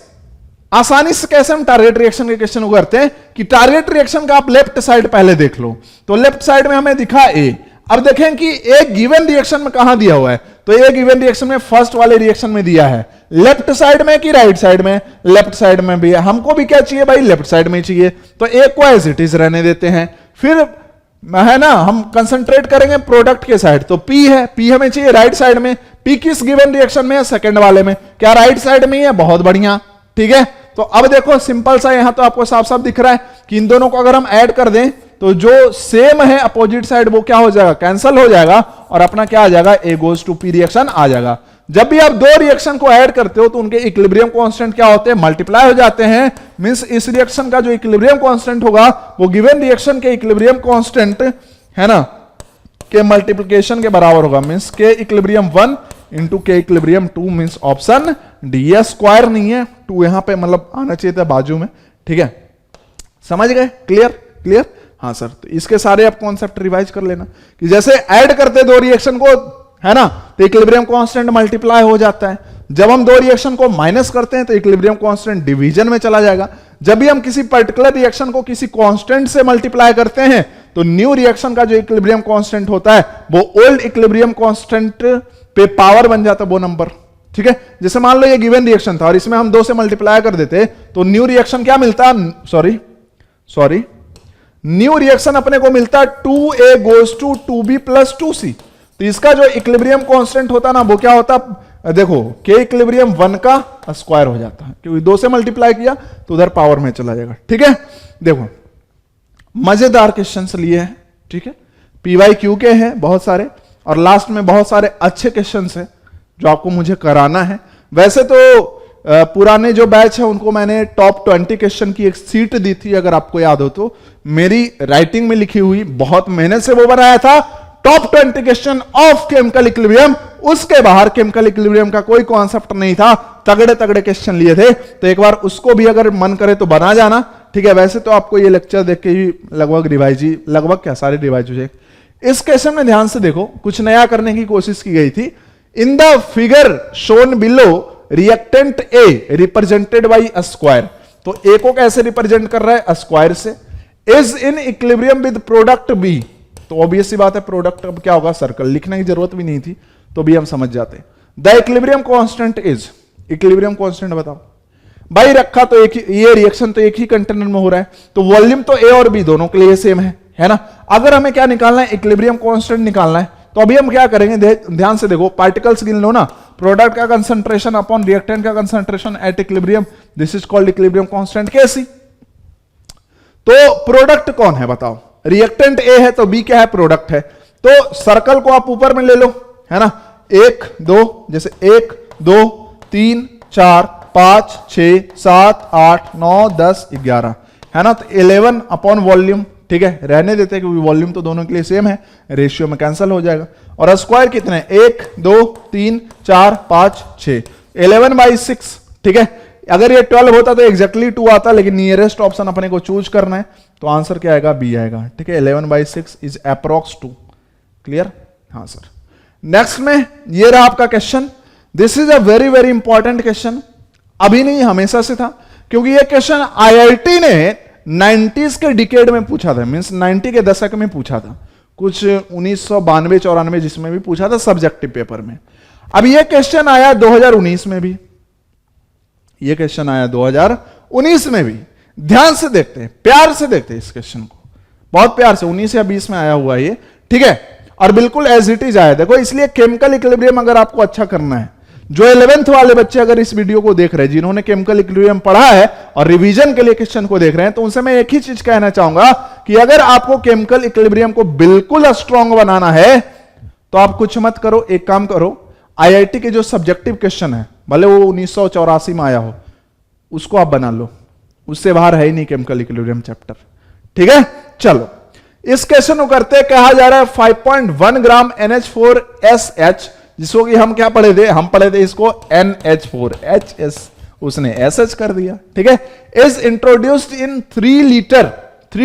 आसानी से कैसे हम टारगेट रिएक्शन के क्वेश्चन को करते हैं कि टारगेट रिएक्शन का आप लेफ्ट साइड पहले देख लो। तो लेफ्ट साइड में हमें दिखा ए, अब देखें कि एक गिवन रिएक्शन में कहां दिया हुआ है, तो एक गिवन रिएक्शन में फर्स्ट वाले रिएक्शन में दिया है, लेफ्ट साइड में कि राइट साइड में, लेफ्ट साइड में भी है। हमको भी क्या चाहिए भाई, लेफ्ट साइड में चाहिए, तो एक को एज इट इज रहने देते हैं। फिर है ना, हम कंसंट्रेट करेंगे प्रोडक्ट के साइड, तो पी है, पी हमें चाहिए राइट साइड में। पी किस गिवन रिएक्शन में है, सेकंड वाले में, क्या राइट साइड में ही है, बहुत बढ़िया, ठीक है। तो अब देखो सिंपल सा, यहां तो आपको साफ साफ दिख रहा है कि इन दोनों को अगर हम ऐड कर दें तो जो सेम है अपोजिट साइड वो क्या हो जाएगा, कैंसल हो जाएगा, और अपना क्या आ जाएगा, A goes to P reaction आ जाएगा। जब भी आप दो रिएक्शन को ऐड करते हो तो उनके इक्विलिब्रियम कांस्टेंट क्या होते हैं, मल्टीप्लाई हो जाते हैं। मींस इस रिएक्शन का जो इक्विलिब्रियम कांस्टेंट होगा वो गिवन रिएक्शन के इक्विलिब्रियम कांस्टेंट है ना के मल्टीप्लिकेशन के बराबर होगा। मींस के इक्विलिब्रियम 1 इंटू के इक्विलिब्रियम 2 मींस ऑप्शन डी। ये स्क्वायर नहीं है, 2 यहां पे मतलब आना चाहिए था बाजू में, ठीक है, समझ गए? Clear clear? हाँ सर, तो इसके सारे आप कॉन्सेप्ट रिवाइज कर लेना कि जैसे ऐड करते दो रिएक्शन को है ना तो इक्विलिब्रियम कांस्टेंट मल्टीप्लाई हो जाता है। जब हम दो रिएक्शन को माइनस करते हैं तो इक्विलिब्रियम कांस्टेंट डिवीजन में चला जाएगा। जब भी हम किसी पर्टिकुलर रिएक्शन को किसी कांस्टेंट से मल्टीप्लाई करते हैं तो न्यू रिएक्शन का जो इक्विलिब्रियम कांस्टेंट होता है वो ओल्ड इक्विलिब्रियम कांस्टेंट पे पावर बन जाता है वो नंबर, ठीक है। जैसे मान लो ये गिवन रिएक्शन था और इसमें हम 2 से मल्टीप्लाई कर देते तो न्यू रिएक्शन क्या मिलता, सॉरी न्यू रिएक्शन अपने को मिलता 2a goes to 2b plus 2c। तो इसका जो इक्विलिब्रियम कांस्टेंट होता ना वो क्या होता, देखो के इक्विलिब्रियम 1 का स्क्वायर हो जाता है क्योंकि 2 से मल्टीप्लाई किया तो उधर पावर में चला जाएगा, ठीक है। देखो मजेदार क्वेश्चंस लिए हैं, ठीक है, PYQ के हैं बहुत सारे और लास्ट में बहुत सारे अच्छे क्वेश्चंस हैं जो आपको मुझे कराना है। वैसे तो पुराने जो बैच है उनको मैंने टॉप 20 क्वेश्चन की एक सीट दी थी, अगर आपको याद हो तो मेरी राइटिंग में लिखी हुई, बहुत मेहनत से वो बनाया था top 20 question of chemical equilibrium. उसके बाहर केमिकल इक्विलिब्रियम का कोई कॉन्सेप्ट नहीं था, तगड़े तगड़े क्वेश्चन लिए थे। तो एक बार उसको भी अगर मन करे तो बना जाना, ठीक है। वैसे तो आपको ये लेक्चर देख के ही लगभग क्या सारे रिवाइज हो जाए। इस क्वेश्चन में ध्यान से देखो, कुछ नया करने की कोशिश की गई थी। In the figure shown below reactant A represented by a square, तो ए को कैसे रिप्रेजेंट कर रहा है, स्क्वायर से, is in equilibrium with product B. तो ऑब्वियस सी बात है प्रोडक्ट अब क्या होगा, सर्कल, लिखने की जरूरत भी नहीं थी तो भी हम समझ जाते। The equilibrium constant is, equilibrium constant बताओ भाई। रखा तो एक ही, ये रिएक्शन तो एक ही कंटेनर में हो रहा है तो वॉल्यूम तो ए और बी दोनों के लिए सेम है ना। अगर हमें क्या निकालना है, इक्विलिब्रियम कांस्टेंट निकालना है, तो अभी हम क्या करेंगे, ध्यान से देखो, पार्टिकल्स गिन लो ना, प्रोडक्ट का कंसंट्रेशन अपॉन रिएक्टेंट का concentration at equilibrium, this is called equilibrium constant Kc। तो प्रोडक्ट कौन है बताओ, रिएक्टेंट ए है तो बी क्या है, प्रोडक्ट है। तो सर्कल को आप ऊपर में ले लो, है ना, 1 2, जैसे 1 2 3 4 5 6 7 8 9 10 11 है ना। तो 11 अपॉन वॉल्यूम, ठीक है, रहने देते हैं क्योंकि वॉल्यूम तो दोनों के लिए सेम है, रेशियो में कैंसिल हो जाएगा। और स्क्वायर कितने, 1 2 3 4 5 6, 11/6, ठीक है। अगर ये 12 होता तो एग्जैक्टली 2 आता, लेकिन नियरेस्ट ऑप्शन अपने को चूज करना है तो आंसर क्या आएगा, बी आएगा, ठीक है। 11/6 इज अप्रॉक्स 2। क्लियर? हाँ सर। नेक्स्ट में ये रहा आपका question. This is a very very important question, अभी नहीं हमेशा से था, क्योंकि ये क्वेश्चन IIT ने 90s के डिकेड में पूछा था, मींस 90 के दशक में पूछा था, कुछ 1992-94 जिसमें भी पूछा था सब्जेक्टिव पेपर में। अब ये क्वेश्चन आया 2019 में भी, ये क्वेश्चन आया 2019 में भी। ध्यान से देखते हैं, प्यार से देखते हैं इस क्वेश्चन को, बहुत प्यार से, 19 या 20 में आया हुआ है ये, ठीक है, और बिल्कुल एज इट इज आया। देखो, इसलिए केमिकल इक्विलिब्रियम अगर आपको अच्छा करना है, जो 11th वाले बच्चे अगर इस वीडियो को देख रहे हैं, जिन्होंने केमिकल इक्विलिब्रियम पढ़ा है और रिवीजन के लिए क्वेश्चन को देख रहे हैं, तो उनसे मैं एक ही चीज कहना चाहूंगा कि अगर आपको केमिकल इक्विलिब्रियम को बिल्कुल स्ट्रांग बनाना है तो आप कुछ मत करो, एक काम करो, IIT के जो सब्जेक्टिव क्वेश्चन है, भले वो 1984 में आया हो, उसको आप बना लो, उससे बाहर है ही नहीं केमिकल इक्विलिब्रियम चैप्टर, ठीक है। चलो इस क्वेश्चन को करते, कहा जा रहा है 5.1 ग्राम NH4SH, जिसको कि हम क्या पढ़े थे, हम पढ़े थे इसको NH4HS, उसने SH कर दिया, ठीक है। Is introduced in 3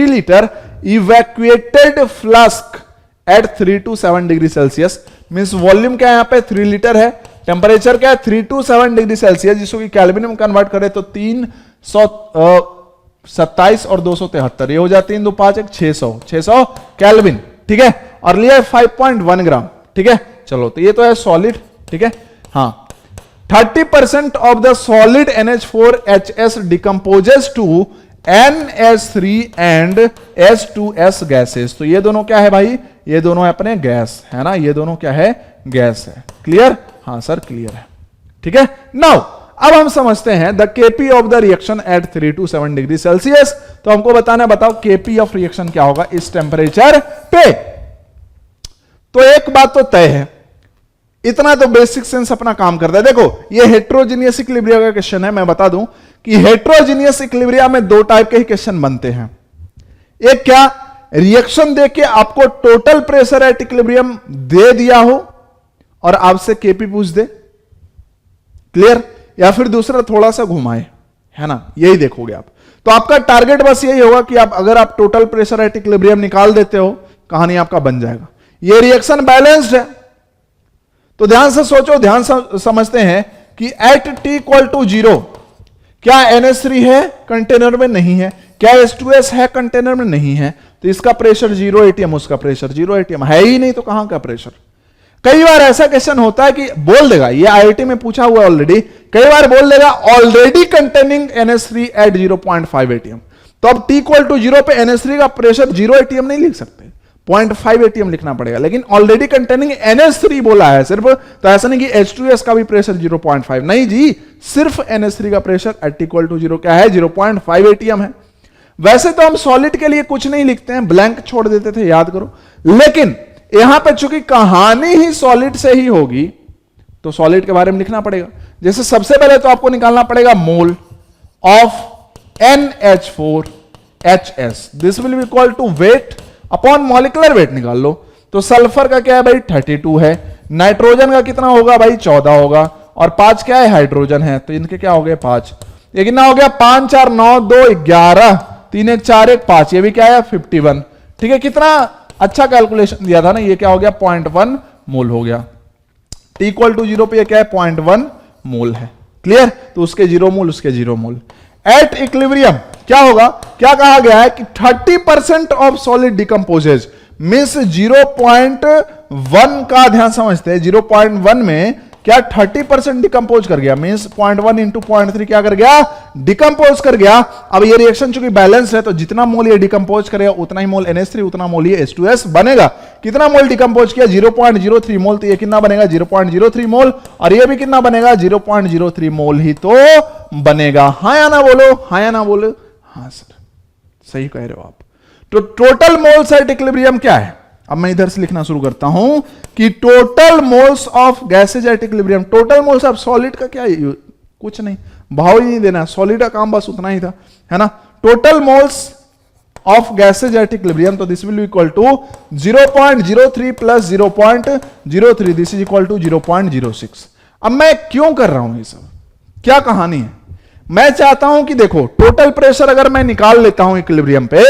litre evacuated flask at 3 to 7 degree celsius. Means volume क्या है यहाँ पे, 3 लीटर है, टेम्परेचर क्या है 3 to 7 डिग्री सेल्सियस, जिसको कि केल्विन में कन्वर्ट करें तो 327 और 273, ये हो जाती है 2 5 1 600 केल्विन, ठीक है। और लिया 5.1 ग्राम, ठीक है। चलो तो ये तो है सॉलिड, ठीक है। हाँ, 30% of the solid NH4HS decomposes to NH3 and H2S gases. तो ये दोनों क्या है भाई, ये दोनों है अपने गैस, है ना, ये दोनों क्या है, गैस है। क्लियर? हाँ सर क्लियर है, ठीक है। नाउ अब हम समझते हैं the Kp of the reaction at 3 to 7 degree Celsius. तो हमको बताना, बताओ Kp ऑफ रिएक्शन क्या होगा इस टेम्परेचर पे। तो एक बात तो तय है, इतना तो बेसिक सेंस अपना काम करता है। देखो ये हेट्रोजीनियस इक्विलिब्रिया का क्वेश्चन है। मैं बता दूं कि हेट्रोजीनियस इक्विलिब्रिया में दो टाइप के ही क्वेश्चन बनते हैं। एक क्या, रिएक्शन देके आपको टोटल प्रेशर एट इक्विलिब्रियम दे दिया हो और आपसे केपी पूछ दे, क्लियर, या फिर दूसरा थोड़ा सा घुमाए, है ना, यही देखोगे आप। तो आपका टारगेट बस यही होगा कि अगर आप टोटल प्रेशर एट इक्विलिब्रियम निकाल देते हो, कहानी आपका बन जाएगा। ये रिएक्शन बैलेंस्ड है, तो ध्यान से सोचो, ध्यान से समझते हैं कि एट टी इक्वल टू 0 क्या NH3 है कंटेनर में? नहीं है। क्या H2S है कंटेनर में? नहीं है। तो इसका प्रेशर 0 ATM, उसका प्रेशर 0 ATM है ही नहीं, तो कहां का प्रेशर? कई बार ऐसा क्वेश्चन होता है कि बोल देगा, ये IIT में पूछा हुआ ऑलरेडी, कई बार बोल देगा already containing NH3 eight 0.5 ATM। तो अब T इक्वल टू 0 पे NH3 का प्रेशर 0 ATM नहीं लिख सकते, 0.5 ATM लिखना पड़ेगा। लेकिन ऑलरेडी कंटेनिंग NH3 बोला है सिर्फ, तो ऐसा नहीं कि H2S का भी प्रेशर 0.5, नहीं जी, सिर्फ NH3 का प्रेशर एट इक्वल टू 0 क्या है? 0.5 ATM है। वैसे तो हम सॉलिड के लिए कुछ नहीं लिखते हैं, ब्लैंक छोड़ देते थे, याद करो। लेकिन यहां पे चूंकि कहानी ही सॉलिड से ही होगी, तो सॉलिड के बारे में लिखना पड़ेगा। जैसे सबसे पहले तो आपको निकालना पड़ेगा mole of NH4HS, this will be equal to weight upon molecular weight निकाल लो। तो सल्फर का क्या है भाई? 32 है। नाइट्रोजन का कितना होगा भाई? 14 होगा। और 5 क्या है? हाइड्रोजन है। तो इनके क्या हो गए? 5। ये कितना हो गया? 5 4 9 2 11, 3 1 4 1 5, ये भी क्या है? 51। ठीक है, कितना अच्छा कैलकुलेशन दिया था ना। ये क्या हो गया? 0.1 मोल हो गया। T इक्वल टू 0 पे ये क्या है? 0.1 मोल है। क्लियर? तो उसके 0 मोल, उसके 0 मोल। एट इक्विलिब्रियम क्या होगा? क्या कहा गया है कि 30% ऑफ सॉलिड डिकम्पोजेज, मींस 0.1 का ध्यान समझते हैं। 0.1 में क्या 30% डिकम्पोज कर गया, मींस 0.1 इंटू 0.3 क्या कर गया? डिकम्पोज कर गया। अब ये रिएक्शन चूंकि बैलेंस है, तो जितना मोल ये डिकम्पोज करेगा उतना ही मोल NH3, उतना मोल ये H2S बनेगा। कितना मोल डिकम्पोज किया? 0.03 मोल। तो ये कितना बनेगा? 0.03 मोल। और ये भी कितना बनेगा? 0.03 मोल ही तो बनेगा। हाँ या ना बोलो? हाँ या ना बोलो? हाँ सर, सही कह रहे हो आप। तो टोटल मोल्स एट इक्विलिब्रियम क्या है? अब मैं इधर से लिखना शुरू करता हूं कि total moles of gases at equilibrium, total moles of solid का क्या? कुछ नहीं, भाव ही नहीं देना, सॉलिड का काम बस उतना ही था, है ना। Total moles of gases at equilibrium, तो this will be equal to 0.03 plus 0.03, this is equal to 0.06। अब मैं क्यों कर रहा हूं ये सब? क्या कहानी है? मैं चाहता हूं कि देखो, टोटल प्रेशर अगर मैं निकाल लेता हूं इक्विलिब्रियम पे,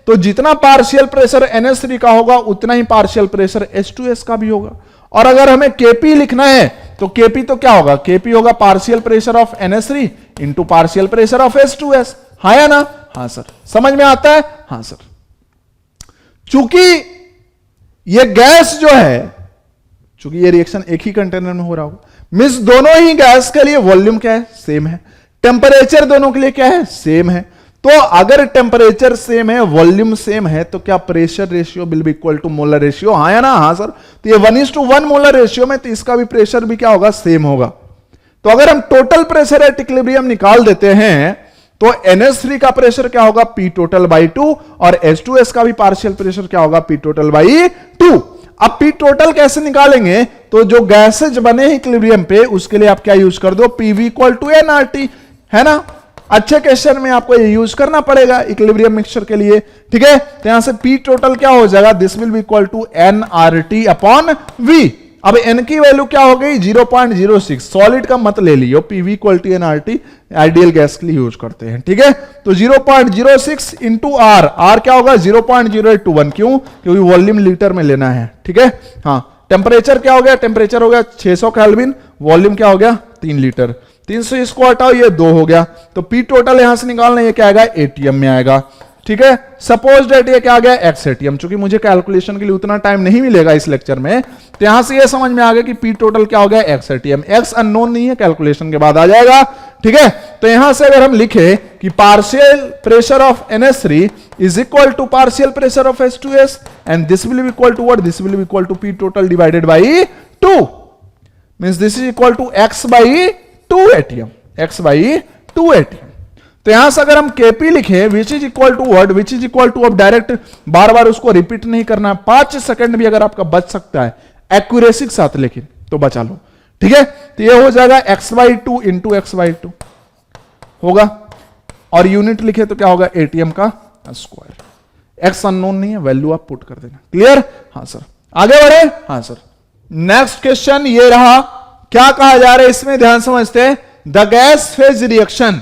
तो जितना पार्शियल प्रेशर NH3 का होगा उतना ही पार्शियल प्रेशर H2S का भी होगा। और अगर हमें Kp लिखना है, तो Kp तो क्या होगा? Kp होगा partial pressure of NH3 into partial pressure of H2S। हाँ या ना? हाँ सर। समझ में आता है? हाँ सर। चूंकि ये गैस जो है, चूंकि ये रिएक्शन एक ही कंटेनर में हो रहा होगा, मींस दोनों ही गैस के लिए वॉल्यूम क्या है? सेम है। टेम्परेचर दोनों के लिए क्या है? सेम है। तो अगर टेम्परेचर सेम है, वॉल्यूम सेम है, तो क्या pressure ratio will be equal to molar ratio? हाँ या ना? हाँ सर। तो ये 1:1 मोलर रेशियो में, तो इसका भी प्रेशर भी क्या होगा? सेम होगा। तो अगर हम टोटल प्रेशर एट इक्विलिब्रियम निकाल देते हैं, तो NH3 का प्रेशर क्या होगा? P टोटल बाई 2, और H2S का भी पार्शियल प्रेशर क्या होगा? P total by 2। अब P टोटल कैसे निकालेंगे? तो जो गैसेज बने हैं इक्विलिब्रियम पे, उसके लिए आप क्या यूज कर दो? PV इक्वल टू nRT, है ना। अच्छे क्वेश्चन में आपको ये यूज करना पड़ेगा इक्विलिब्रियम मिक्सचर के लिए, ठीक है। तो यहां से P टोटल क्या हो जाएगा? This will be equal to nRT upon V। अब n की वैल्यू क्या हो गई? 0.06। सॉलिड का मत ले लियो, PV equal to nRT ideal gas के लिए यूज करते हैं, ठीक है। तो 0.06 इंटू R, R क्या होगा? 0.0821। क्यों? क्योंकि वॉल्यूम लीटर में लेना है, ठीक है। हाँ, टेम्परेचर क्या हो गया? टेम्परेचर हो गया 600 केल्विन, वॉल्यूम क्या हो गया? 3 लीटर। 300 इसको हटाओ, ये 2 हो गया। तो P टोटल यहां से निकालना, ये क्या आएगा? ATM में आएगा, ठीक है। सपोज डेट ये क्या आ गया? X ATM। चूंकि मुझे कैलकुलेशन के लिए उतना टाइम नहीं मिलेगा इस लेक्चर में, तो यहां से ये समझ में आ गया कि P टोटल क्या हो गया? X ATM। X अननोन नहीं है, कैलकुलेशन के बाद आ जाएगा, ठीक है। तो यहां से अगर हम लिखे कि partial pressure of NH3 is equal to partial pressure of H2S, and this will be equal to what? This will be equal to P total divided by 2, मींस दिस इज इक्वल टू X by 2 ATM, X by 2 ATM। तो यहां से अगर हम Kp लिखें, which is equal to what? Which is equal to, अब डायरेक्ट बार बार उसको रिपीट नहीं करना, 5 सेकंड भी अगर आपका बच सकता है एक्यूरेसी के साथ, लेकिन तो बचा लो, ठीक है। तो ये हो जाएगा x/2 इंटू x/2 होगा, और यूनिट लिखे तो क्या होगा एटीएम का स्क्वायर। x अननोन नहीं है, वैल्यू आप पुट कर देना। क्लियर? हाँ सर, आगे बढ़े। हाँ सर, नेक्स्ट क्वेश्चन ये रहा, क्या कहा जा रहा है इसमें, ध्यान समझते हैं। The gas phase reaction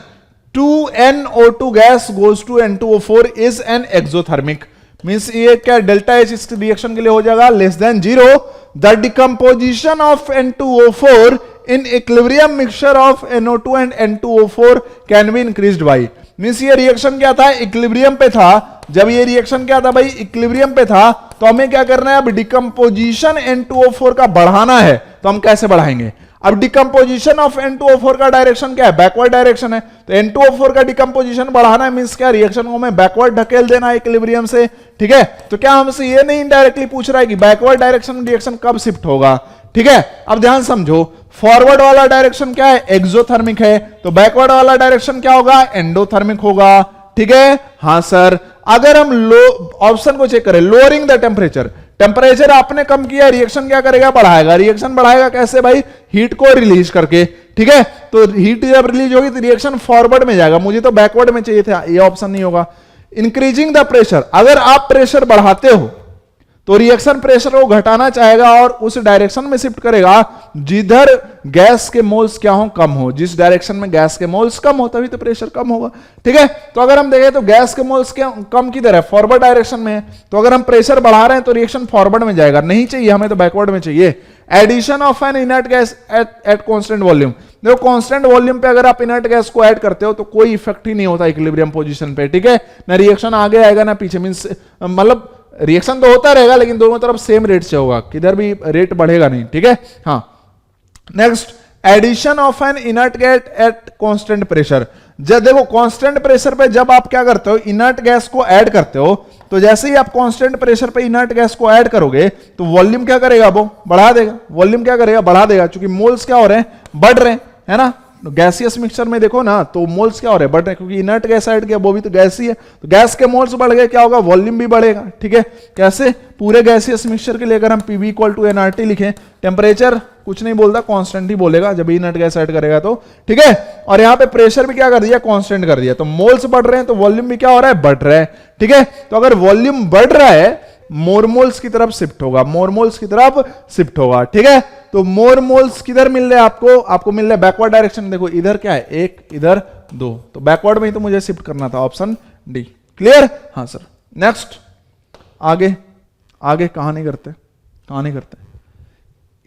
2NO2 gas goes to N2O4 is an exothermic. Means ये क्या डेल्टा H इस रिएक्शन के लिए हो जाएगा less than 0। The decomposition of N2O4 in equilibrium mixture of NO2 and N2O4 can be increased by. Means ये reaction क्या था, इक्विलिब्रियम पे था। जब ये रिएक्शन क्या था भाई, इक्विलिब्रियम पे था, तो हमें क्या करना है, अब डिकम्पोजिशन N2O4 का बढ़ाना है। तो हम कैसे बढ़ाएंगे, अब डिकम्पोजिशन ऑफ N2O4 का डायरेक्शन क्या है, बैकवर्ड डायरेक्शन है। तो N2O4 का डिकम्पोजिशन बढ़ाना है, मींस क्या, रिएक्शन को हमें बैकवर्ड ढकेल देना है इक्विलिब्रियम से, ठीक है। तो क्या हमसे ये नहीं इनडायरेक्टली पूछ रहा है कि बैकवर्ड डायरेक्शन में रिएक्शन कब शिफ्ट होगा, ठीक है। अब ध्यान समझो, फॉरवर्ड वाला डायरेक्शन क्या है, एक्सोथर्मिक है, तो बैकवर्ड वाला डायरेक्शन क्या होगा, एंडोथर्मिक होगा, ठीक है। हाँ सर, अगर हम ऑप्शन को चेक करें, लोअरिंग द टेम्परेचर, टेम्परेचर आपने कम किया, रिएक्शन क्या करेगा, बढ़ाएगा। रिएक्शन बढ़ाएगा कैसे भाई, हीट को रिलीज करके, ठीक है। तो हीट जब रिलीज होगी तो रिएक्शन फॉरवर्ड में जाएगा, मुझे तो बैकवर्ड में चाहिए था, ये ऑप्शन नहीं होगा। इंक्रीजिंग द प्रेशर, अगर आप प्रेशर बढ़ाते हो तो रिएक्शन प्रेशर को घटाना चाहेगा और उस डायरेक्शन में शिफ्ट करेगा जिधर गैस के मोल्स क्या हो, कम हो। जिस डायरेक्शन में गैस के मोल्स कम हो तभी तो प्रेशर कम होगा, ठीक है। तो अगर हम देखें तो गैस के मोल्स कम किधर है, फॉरवर्ड डायरेक्शन में है। तो अगर हम प्रेशर बढ़ा रहे हैं तो रिएक्शन फॉरवर्ड में जाएगा, नहीं चाहिए हमें तो बैकवर्ड में चाहिए। Addition of an inert gas at constant volume, देखो कांस्टेंट वॉल्यूम पे अगर आप इनर्ट गैस को ऐड करते हो तो कोई इफेक्ट ही नहीं होता इक्विलिब्रियम पोजीशन पे, ठीक है। ना रिएक्शन आगे आएगा ना पीछे, मींस मतलब रिएक्शन तो होता रहेगा लेकिन दोनों तरफ सेम रेट से होगा, किधर भी रेट बढ़ेगा नहीं, ठीक है। हाँ, next, addition of an inert gas at constant pressure. जब देखो कांस्टेंट प्रेशर पे जब आप क्या करते हो, इनर्ट गैस को ऐड करते हो, तो जैसे ही आप कांस्टेंट प्रेशर पे इनर्ट गैस को ऐड करोगे तो वॉल्यूम क्या करेगा, वो बढ़ा देगा। वॉल्यूम क्या करेगा, बढ़ा देगा, क्योंकि मोल्स क्या हो रहे हैं, बढ़ रहे हैं, है ना। गैसियस मिक्सचर में देखो ना तो मोल्स क्या हो रहे हैं, बढ़ रहे हैं, क्योंकि इनर्ट गैस ऐड किया, वो भी तो गैस ही है। तो गैस के मोल्स बढ़ गए, क्या होगा, वॉल्यूम भी बढ़ेगा, ठीक है। कैसे, पूरे गैसियस मिक्सचर के लिए अगर हम PV = nRT लिखें, टेम्परेचर कुछ नहीं बोलता, कांस्टेंट ही बोलेगा जब इनर्ट गैस ऐड करेगा तो, ठीक है। और यहाँ पे प्रेशर भी क्या कर दिया, कांस्टेंट कर दिया। तो मोल्स बढ़ रहे हैं तो वॉल्यूम भी क्या हो रहा है, बढ़ रहा है, ठीक है। तो अगर वॉल्यूम बढ़ रहा है, मोर मोल्स की तरफ शिफ्ट होगा, मोर मोल्स की तरफ शिफ्ट होगा, ठीक है। तो मोर मोल्स किधर मिल रहे हैं आपको मिल रहा है बैकवर्ड डायरेक्शन। देखो इधर क्या है, 1 इधर 2, तो बैकवर्ड में ही तो मुझे शिफ्ट करना था, ऑप्शन डी। क्लियर? हाँ सर। नेक्स्ट, आगे कहानी करते,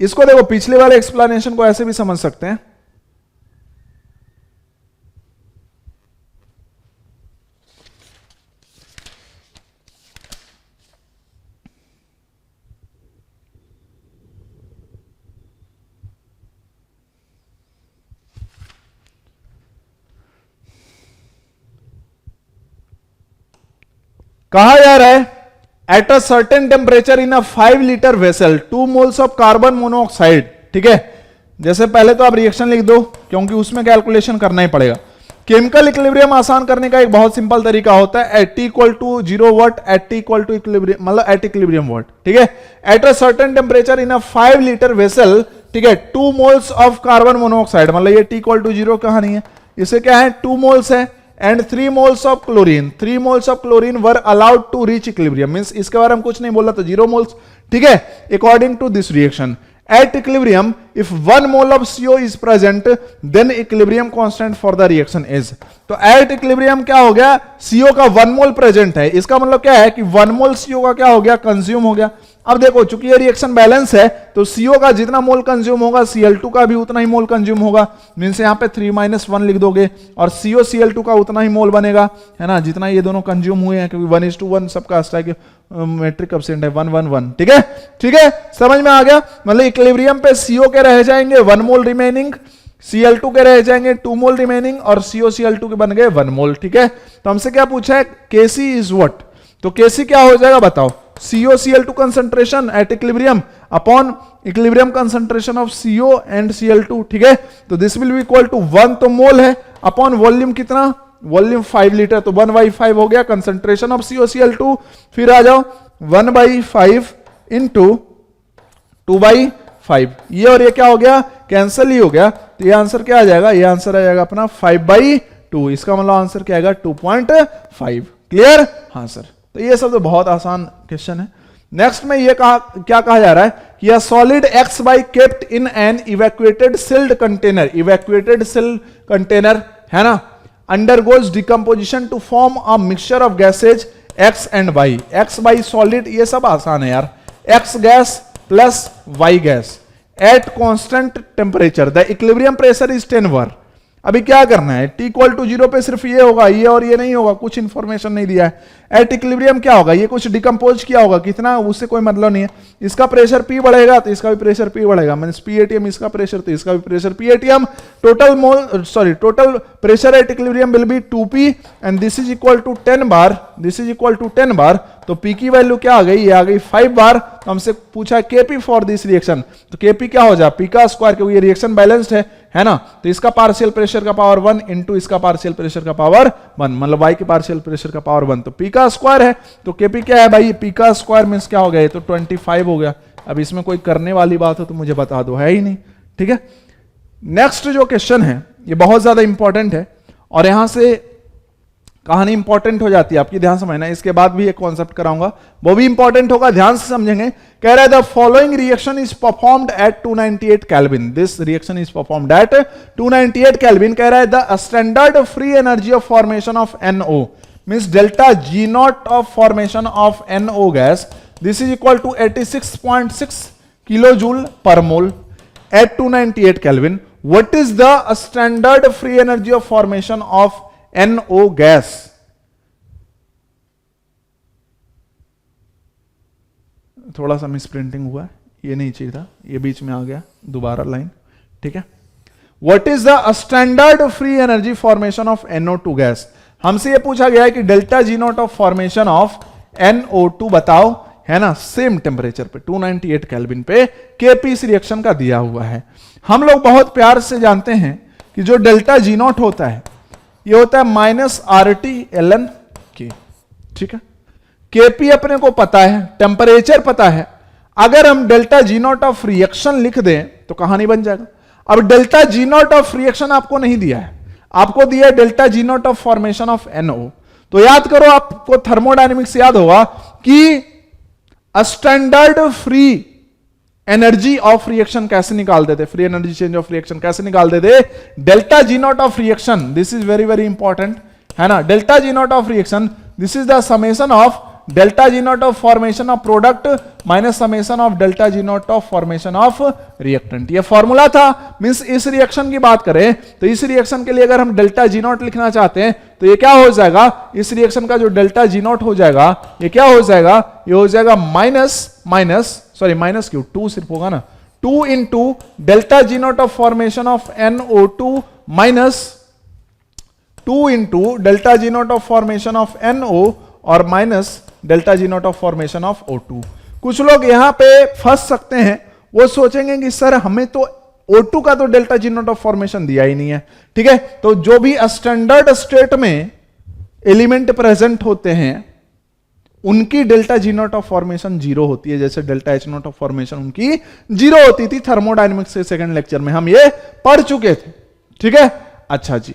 इसको देखो, पिछले वाले एक्सप्लेनेशन को ऐसे भी समझ सकते हैं। कहा जा रहा है, at a certain temperature in a 5 litre vessel 2 moles of carbon monoxide, ठीक है। जैसे पहले तो आप रिएक्शन लिख दो क्योंकि उसमें कैलकुलेशन करना ही पड़ेगा। केमिकल इक्विलिब्रियम आसान करने का एक बहुत सिंपल तरीका होता है, एट T = 0 वाट, एट T = इक्विलिब्रियम, मतलब एट इक्विलिब्रियम वाट, ठीक है। At a certain temperature in a 5 litre vessel, ठीक है, 2 मोल्स ऑफ कार्बन मोनोऑक्साइड, मतलब ये T = 0 कहानी है, इसे क्या है, 2 मोल्स है, and 3 moles of chlorine, 3 moles of chlorine were allowed to reach equilibrium. Means इसके बारे में कुछ नहीं बोला तो 0 मोल्स, ठीक है। According to this reaction at equilibrium if 1 mole of CO is present then equilibrium constant for the reaction is। तो at equilibrium क्या हो गया, CO का 1 मोल प्रेजेंट है, इसका मतलब क्या है कि 1 मोल CO का क्या हो गया, कंज्यूम हो गया। अब देखो चूंकि ये रिएक्शन बैलेंस है तो CO का जितना मोल कंज्यूम होगा Cl2 का भी उतना ही मोल कंज्यूम होगा। मींस यहाँ पे 3 - 1 लिख दोगे और CO Cl2 का उतना ही मोल बनेगा, है ना, जितना ये दोनों कंज्यूम हुए हैं, क्योंकि 1:1 सबका मेट्रिक कोएफिशिएंट है 1 1 1, ठीक है, ठीक है, समझ में आ गया। मतलब इक्विलिब्रियम पे CO के रह जाएंगे 1 मोल रिमेनिंग, Cl2 के रह जाएंगे 2 मोल रिमेनिंग और CO Cl2 के बन गए 1 मोल, ठीक है। तो हमसे क्या पूछा है, Kc इज व्हाट, तो Kc क्या हो जाएगा बताओ, CO Cl2 concentration at equilibrium upon equilibrium concentration of CO and Cl2, ठीक है। तो this will be equal to 1 तो मोल है अपॉन वॉल्यूम कितना, वॉल्यूम 5 लीटर, तो 1/5 हो गया कंसंट्रेशन ऑफ CO Cl2। फिर आ जाओ 1/5 इंटू 2/5 5। ये और ये क्या हो गया, कैंसिल ही हो गया, तो ये आंसर क्या आ जाएगा, ये आंसर आ जाएगा अपना 5/2। इसका मतलब आंसर क्या आएगा 2.5। क्लियर? हाँ सर। तो ये सब तो बहुत आसान क्वेश्चन है। नेक्स्ट में ये क्या कहा जा रहा है कि a solid XY kept in an evacuated sealed container, evacuated sealed container है ना, undergoes decomposition to form a mixture of gases X and Y। X Y solid, ये सब आसान है यार। X gas plus Y gas at constant temperature, the equilibrium pressure is 10 bar। अभी क्या करना है, t इक्वल टू 0 पे सिर्फ ये होगा, ये और ये नहीं होगा, कुछ इंफॉर्मेशन नहीं दिया है। एट इक्विलिब्रियम क्या होगा, ये कुछ डिकम्पोज किया होगा, कितना उससे कोई मतलब नहीं है। इसका प्रेशर P बढ़ेगा तो इसका भी प्रेशर P बढ़ेगा, मींस P ATM इसका प्रेशर तो इसका भी pressure P ATM। Total pressure at equilibrium will be 2P and this is equal to 10 bar, this is equal to 10 bar. तो P की वैल्यू क्या आ गई, ये आ गई 5 बार। तो हमसे पूछा Kp फॉर दिस रिएक्शन, तो Kp क्या हो जाए, P का स्क्वायर, क्योंकि ये रिएक्शन बैलेंस्ड है ना, तो इसका पार्शियल प्रेशर का पावर 1 इंटू इसका पार्शियल प्रेशर का पावर 1, मतलब y के पार्शियल प्रेशर का पावर 1। तो P का स्क्वायर है, तो Kp क्या है भाई, P का स्क्वायर मींस क्या हो गया, तो 25 हो गया। अब इसमें कोई करने वाली बात हो तो मुझे बता दो, है ही नहीं। ठीक है, नेक्स्ट जो क्वेश्चन है ये बहुत ज्यादा इंपॉर्टेंट है और यहां से कहानी इंपॉर्टेंट हो जाती है आपकी, ध्यान समझना। इसके बाद भी एक कॉन्सेप्ट कराऊंगा, वो भी इंपॉर्टेंट होगा, ध्यान से समझेंगे। कह रहा है the following reaction is performed at 298 kelvin, this reaction is performed at 298 kelvin. कह रहा है the standard free energy of formation of NO means delta G not of formation of NO gas, this is equal to 86.6 kilo joule per mole at 298 kelvin. What is the standard free energy of formation of NO gas? थोड़ा सा miss printing हुआ है, ये नहीं चाहिए था, ये बीच में आ गया दोबारा लाइन। ठीक है, what is the standard free energy formation of NO2 gas? हमसे ये पूछा गया है कि delta G not of formation of NO2 बताओ, है ना, सेम टेम्परेचर पे 298 केल्विन पे Kp इस रिएक्शन का दिया हुआ है। हम लोग बहुत प्यार से जानते हैं कि जो डेल्टा G नॉट होता है ये होता है -RT ln K। ठीक है, Kp अपने को पता है, टेम्परेचर पता है, अगर हम delta G not of reaction लिख दें तो कहानी बन जाएगा। अब delta G not of reaction आपको नहीं दिया है, आपको दिया है delta G not of formation of NO। तो याद करो, आपको थर्मोडायनेमिक्स याद होगा कि standard free energy of reaction कैसे निकालते थे, free energy change of reaction कैसे निकालते थे, delta G not of reaction, this is very very important, है ना, delta G not of reaction this is the summation of delta G not of formation of product minus summation of delta G not of formation of reactant. ये formula था, means इस reaction की बात करें तो इस रिएक्शन के लिए अगर हम डेल्टा G नॉट लिखना चाहते हैं तो ये क्या हो जाएगा, इस रिएक्शन का जो डेल्टा G नॉट हो जाएगा ये क्या हो जाएगा, ये हो जाएगा माइनस क्यों, 2 सिर्फ होगा ना, 2 into delta G not of formation of NO2 minus 2 into delta G not of formation of NO और minus delta G not of formation of O2। कुछ लोग यहां पे फंस सकते हैं, वो सोचेंगे कि सर हमें तो O2 का तो delta G not of formation दिया ही नहीं है। ठीक है, तो जो भी स्टैंडर्ड स्टेट में एलिमेंट प्रेजेंट होते हैं उनकी delta G not of formation 0 होती है, जैसे delta H not of formation उनकी 0 होती थी। थर्मोडायनेमिक्स के सेकंड लेक्चर में हम ये पढ़ चुके थे। ठीक है, अच्छा जी,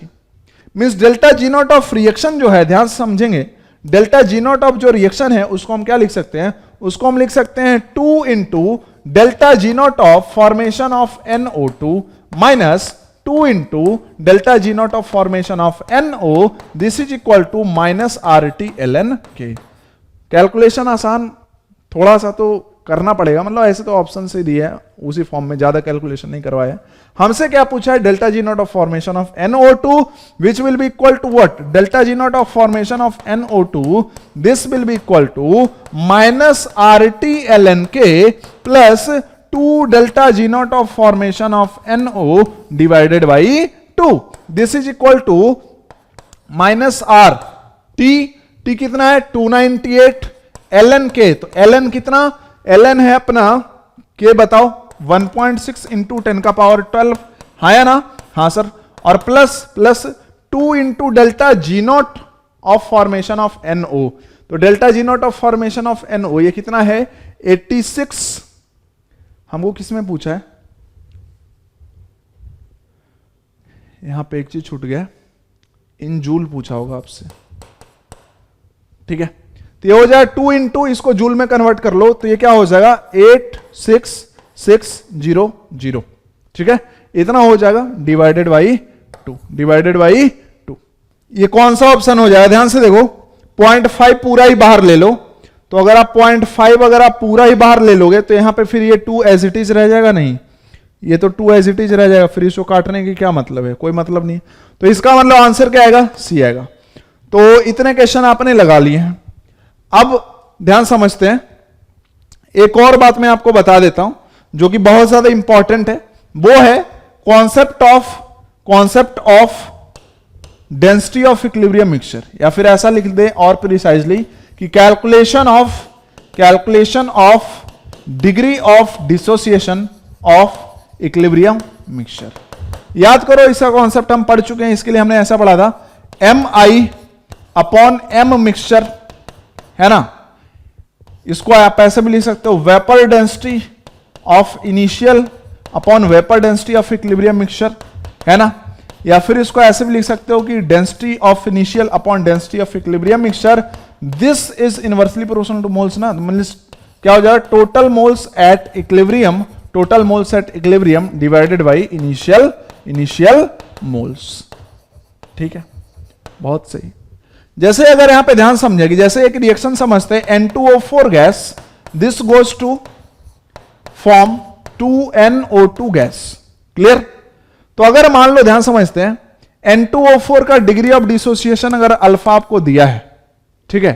means delta G not of reaction जो है, ध्यान से समझेंगे, डेल्टा G नॉट ऑफ जो रिएक्शन है उसको हम क्या लिख सकते हैं, उसको हम लिख सकते हैं 2 into delta G not of formation of NO2 minus 2 into delta G not of formation of NO, this is equal to -RT ln K। Calculation आसान, थोड़ा सा तो करना पड़ेगा, मतलब ऐसे तो ऑप्शन से दिया है उसी फॉर्म में, ज्यादा कैलकुलेशन नहीं करवाया। हमसे क्या पूछा है, delta G not of formation of NO2 which will be equal to what, delta G not of formation of NO2 this will be equal to -RT ln K plus 2 delta G not of formation of NO divided by 2, this is equal to -R T कितना है 298 ln K, तो ln कितना, ln है अपना K बताओ 1.6 into 10 का power 12, हाँ या ना, हाँ सर, और plus 2 into delta G not of formation of NO। तो delta G not of formation of NO ये कितना है 86, हमको किस में पूछा है, यहां पे एक चीज छूट गया, इन जूल पूछा होगा आपसे, ठीक है। तो ये हो जाए 2 इंटू, इसको जूल में कन्वर्ट कर लो, तो ये क्या हो जाएगा 86600, ठीक है। इतना हो जाएगा डिवाइडेड बाई 2, डिवाइडेड बाई 2। ये कौन सा ऑप्शन हो जाएगा, ध्यान से देखो, 0.5 पूरा ही बाहर ले लो, तो अगर आप 0.5 अगर आप पूरा ही बाहर ले लोगे तो यहां पे फिर ये 2 एज इट इज रह जाएगा, नहीं ये तो 2 एज इट इज रह जाएगा, फिर इसको काटने की क्या मतलब है, कोई मतलब नहीं। तो इसका मतलब आंसर क्या आएगा, सी आएगा। तो इतने क्वेश्चन आपने लगा लिए हैं। अब ध्यान समझते हैं, एक और बात मैं आपको बता देता हूं जो कि बहुत ज्यादा इंपॉर्टेंट है, वो है concept of density of equilibrium mixture, या फिर ऐसा लिख दे और प्रिसाइजली कि calculation of degree of dissociation of equilibrium mixture. याद करो, इसका कॉन्सेप्ट हम पढ़ चुके हैं, इसके लिए हमने ऐसा पढ़ा था MI अपॉन M मिक्सचर, है ना। इसको आप ऐसे भी लिख सकते हो vapour density of initial upon vapour density of equilibrium mixture, है ना। या फिर इसको ऐसे भी लिख सकते हो कि density of initial upon density of equilibrium mixture, this is inversely proportional two moles ना, क्या हो जाएगा total moles at equilibrium, total moles at equilibrium divided by initial moles, ठीक है। बहुत सही। जैसे अगर यहां पे ध्यान समझेगी, जैसे एक रिएक्शन समझते हैं N2O4 gas, this goes to form 2NO2 gas, clear. तो अगर मान लो, ध्यान समझते हैं, N2O4 का डिग्री ऑफ डिसोसिएशन अगर अल्फा आपको दिया है, ठीक है,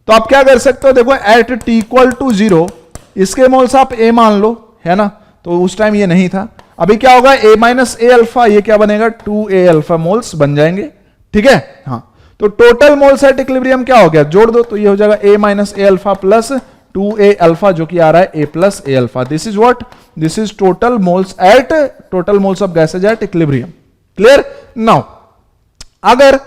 तो आप क्या कर सकते हो, देखो एट T इक्वल टू 0 इसके मोल्स आप A मान लो, है ना। तो उस टाइम ये नहीं था, अभी क्या होगा A माइनस A अल्फा, ये क्या बनेगा 2A अल्फा मोल्स बन जाएंगे, ठीक है। हाँ, तो टोटल मोल्स एट इक्विलिब्रियम क्या हो गया, जोड़ दो तो ये हो जाएगा A minus A alpha plus 2A alpha, जो कि आ रहा है A plus A alpha. This is what, this is total moles of gases at equilibrium, clear. Now अगर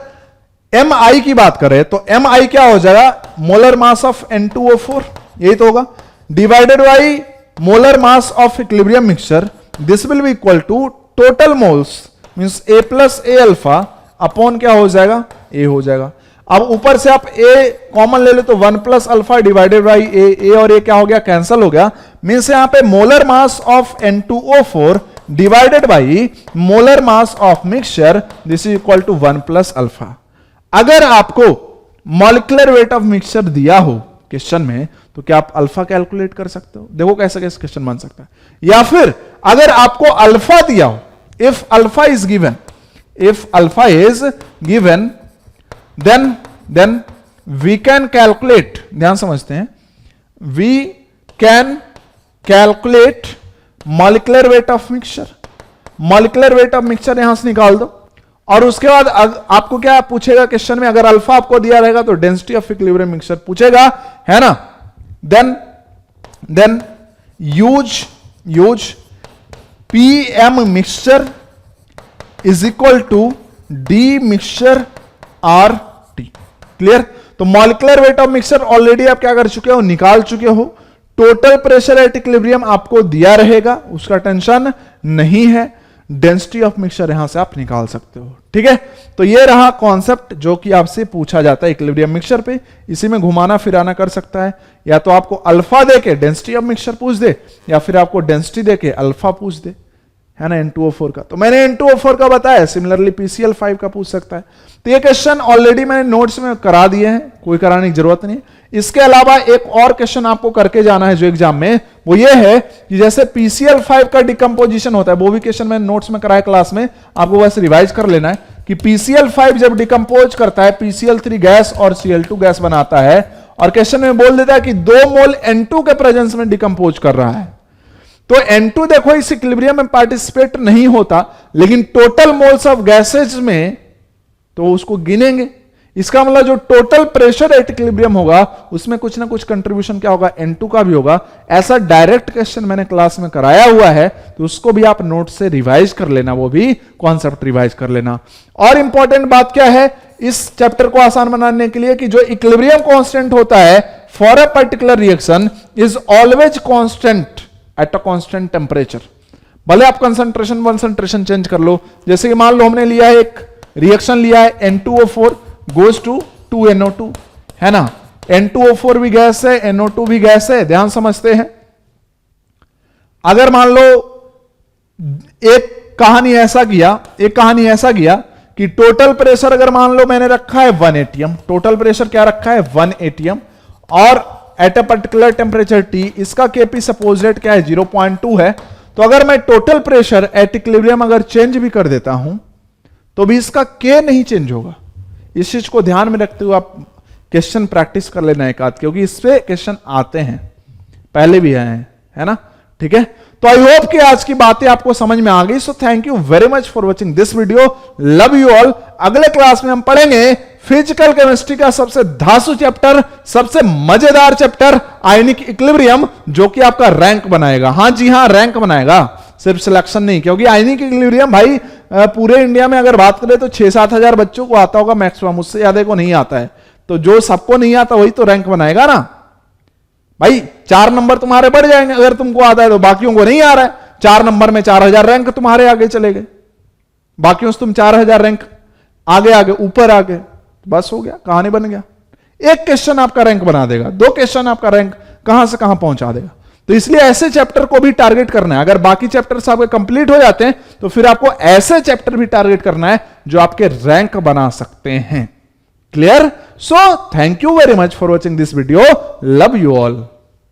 Mi की बात करें तो Mi क्या हो जाएगा, मोलर मास ऑफ N2O4, यही तो होगा, divided by molar mass of equilibrium mixture, this will be equal to total moles means A plus A alpha upon क्या हो जाएगा, A हो जाएगा। अब ऊपर से आप A कॉमन ले लो तो 1 plus alpha divided by A और A क्या हो गया, कैंसिल हो गया, मींस यहां पे molar mass of N2O4 divided by molar mass of mixture, this is equal to 1 plus alpha. अगर आपको मॉलिक्यूलर वेट ऑफ मिक्सचर दिया हो क्वेश्चन में, तो क्या आप अल्फा कैलकुलेट कर सकते हो, देखो कैसे कैसे क्वेश्चन बन सकता है। या फिर अगर आपको अल्फा दिया हो, if alpha is given, then we can calculate, ध्यान समझते हैं, we can calculate molecular weight of mixture. Molecular weight of mixture यहां से निकाल दो, और उसके बाद आपको क्या पूछेगा क्वेश्चन में, अगर अल्फा आपको दिया रहेगा तो डेंसिटी ऑफ इक्विलिब्रियम मिक्सचर पूछेगा, है ना। Then use PM mixture is equal to D mixture RT, clear. तो molecular weight of mixture already आप क्या कर चुके हो, निकाल चुके हो। टोटल प्रेशर एट इक्विलिब्रियम आपको दिया रहेगा, उसका टेंशन नहीं है। डेंसिटी ऑफ मिक्सचर यहां से आप निकाल सकते हो, ठीक है। तो ये रहा कॉन्सेप्ट जो कि आपसे पूछा जाता है इक्विलिब्रियम मिक्सचर पे। इसी में घुमाना फिराना कर सकता है, या तो आपको अल्फा देके डेंसिटी ऑफ मिक्सचर पूछ दे, या फिर आपको डेंसिटी देके अल्फा पूछ दे, है ना, N2O4 का। तो मैंने N2O4 का बताया, सिमिलरली PCl5 का पूछ सकता है। तो ये क्वेश्चन ऑलरेडी मैंने नोट्स में करा दिए हैं, कोई कराने की जरूरत नहीं। इसके अलावा एक और क्वेश्चन आपको करके जाना है जो एग्जाम में, वो ये है कि जैसे PCl5 का डिकम्पोजिशन होता है, वो भी क्वेश्चन मैंने नोट्स में कराया क्लास में, आपको बस रिवाइज कर लेना है कि PCl5 जब डिकम्पोज करता है PCl3 गैस और Cl2 गैस बनाता है, और क्वेश्चन में बोल देता है कि 2 मोल N2 के प्रेजेंस में डिकम्पोज कर रहा है, तो N2 देखो इस इक्विलिब्रियम में पार्टिसिपेट नहीं होता, लेकिन टोटल मोल्स ऑफ गैसेज में तो उसको गिनेंगे। इसका मतलब जो टोटल प्रेशर एट इक्विलिब्रियम होगा उसमें कुछ ना कुछ कंट्रीब्यूशन क्या होगा, N2 का भी होगा। ऐसा डायरेक्ट क्वेश्चन मैंने क्लास में कराया हुआ है, तो उसको भी आप नोट से रिवाइज कर लेना, वो भी कॉन्सेप्ट रिवाइज कर लेना। और इंपॉर्टेंट बात क्या है इस चैप्टर को आसान बनाने के लिए, कि जो इक्विलिब्रियम कांस्टेंट होता है for a particular reaction is always constant at a constant temperature. भले आप कंसंट्रेशन चेंज कर लो, जैसे कि मान लो हमने लिया है एक रिएक्शन लिया है N2O4 गोज टू 2NO2, है ना। N2O4 भी गैस है, NO2 भी गैस है, ध्यान समझते हैं। अगर मान लो एक कहानी ऐसा किया कि टोटल प्रेशर अगर मान लो मैंने रखा है 1 atm, टोटल प्रेशर क्या रखा है 1 atm, और at a particular temperature T, इसका Kp सपोज रेट क्या है 0.2 है। तो अगर मैं टोटल प्रेशर एट इक्विलिब्रियम अगर चेंज भी कर देता हूं तो भी इसका K नहीं चेंज होगा। इस चीज को ध्यान में रखते हुए आप क्वेश्चन प्रैक्टिस कर लेना एक आध, क्योंकि इस पे क्वेश्चन आते हैं, पहले भी आए हैं, है ना। ठीक है, तो आई होप कि आज की बातें आपको समझ में आ गई। So thank you very much for watching this video, love you all. अगले क्लास में हम पढ़ेंगे फिजिकल केमिस्ट्री का सबसे धांसू चैप्टर, सबसे मजेदार चैप्टर आयनिक इक्विलिब्रियम, जो कि आपका रैंक बनाएगा। हाँ जी हाँ, रैंक बनाएगा, सिर्फ सिलेक्शन नहीं, क्योंकि आयनिक इक्विलिब्रियम भाई पूरे इंडिया में अगर बात करें तो 6-7 हजार बच्चों को आता होगा मैक्सिमम, उससे ज्यादा को नहीं आता है। तो जो सबको नहीं आता वही तो रैंक बनाएगा ना भाई। 4 नंबर तुम्हारे बढ़ जाएंगे अगर तुमको आता है, तो बाकियों को नहीं आ रहा है, 4 नंबर में 4000 रैंक तुम्हारे आगे चले गए, बाकियों से तुम 4000 रैंक आगे ऊपर आ गए, बस हो गया, कहानी बन गया। एक क्वेश्चन आपका रैंक बना देगा, 2 क्वेश्चन आपका रैंक कहां से कहां पहुंचा देगा। तो इसलिए ऐसे चैप्टर को भी टारगेट करना है। अगर बाकी चैप्टर्स आपके कंप्लीट हो जाते हैं तो फिर आपको ऐसे चैप्टर भी टारगेट करना है जो आपके रैंक बना सकते हैं। Clear? So thank you very much for watching this video, love you all.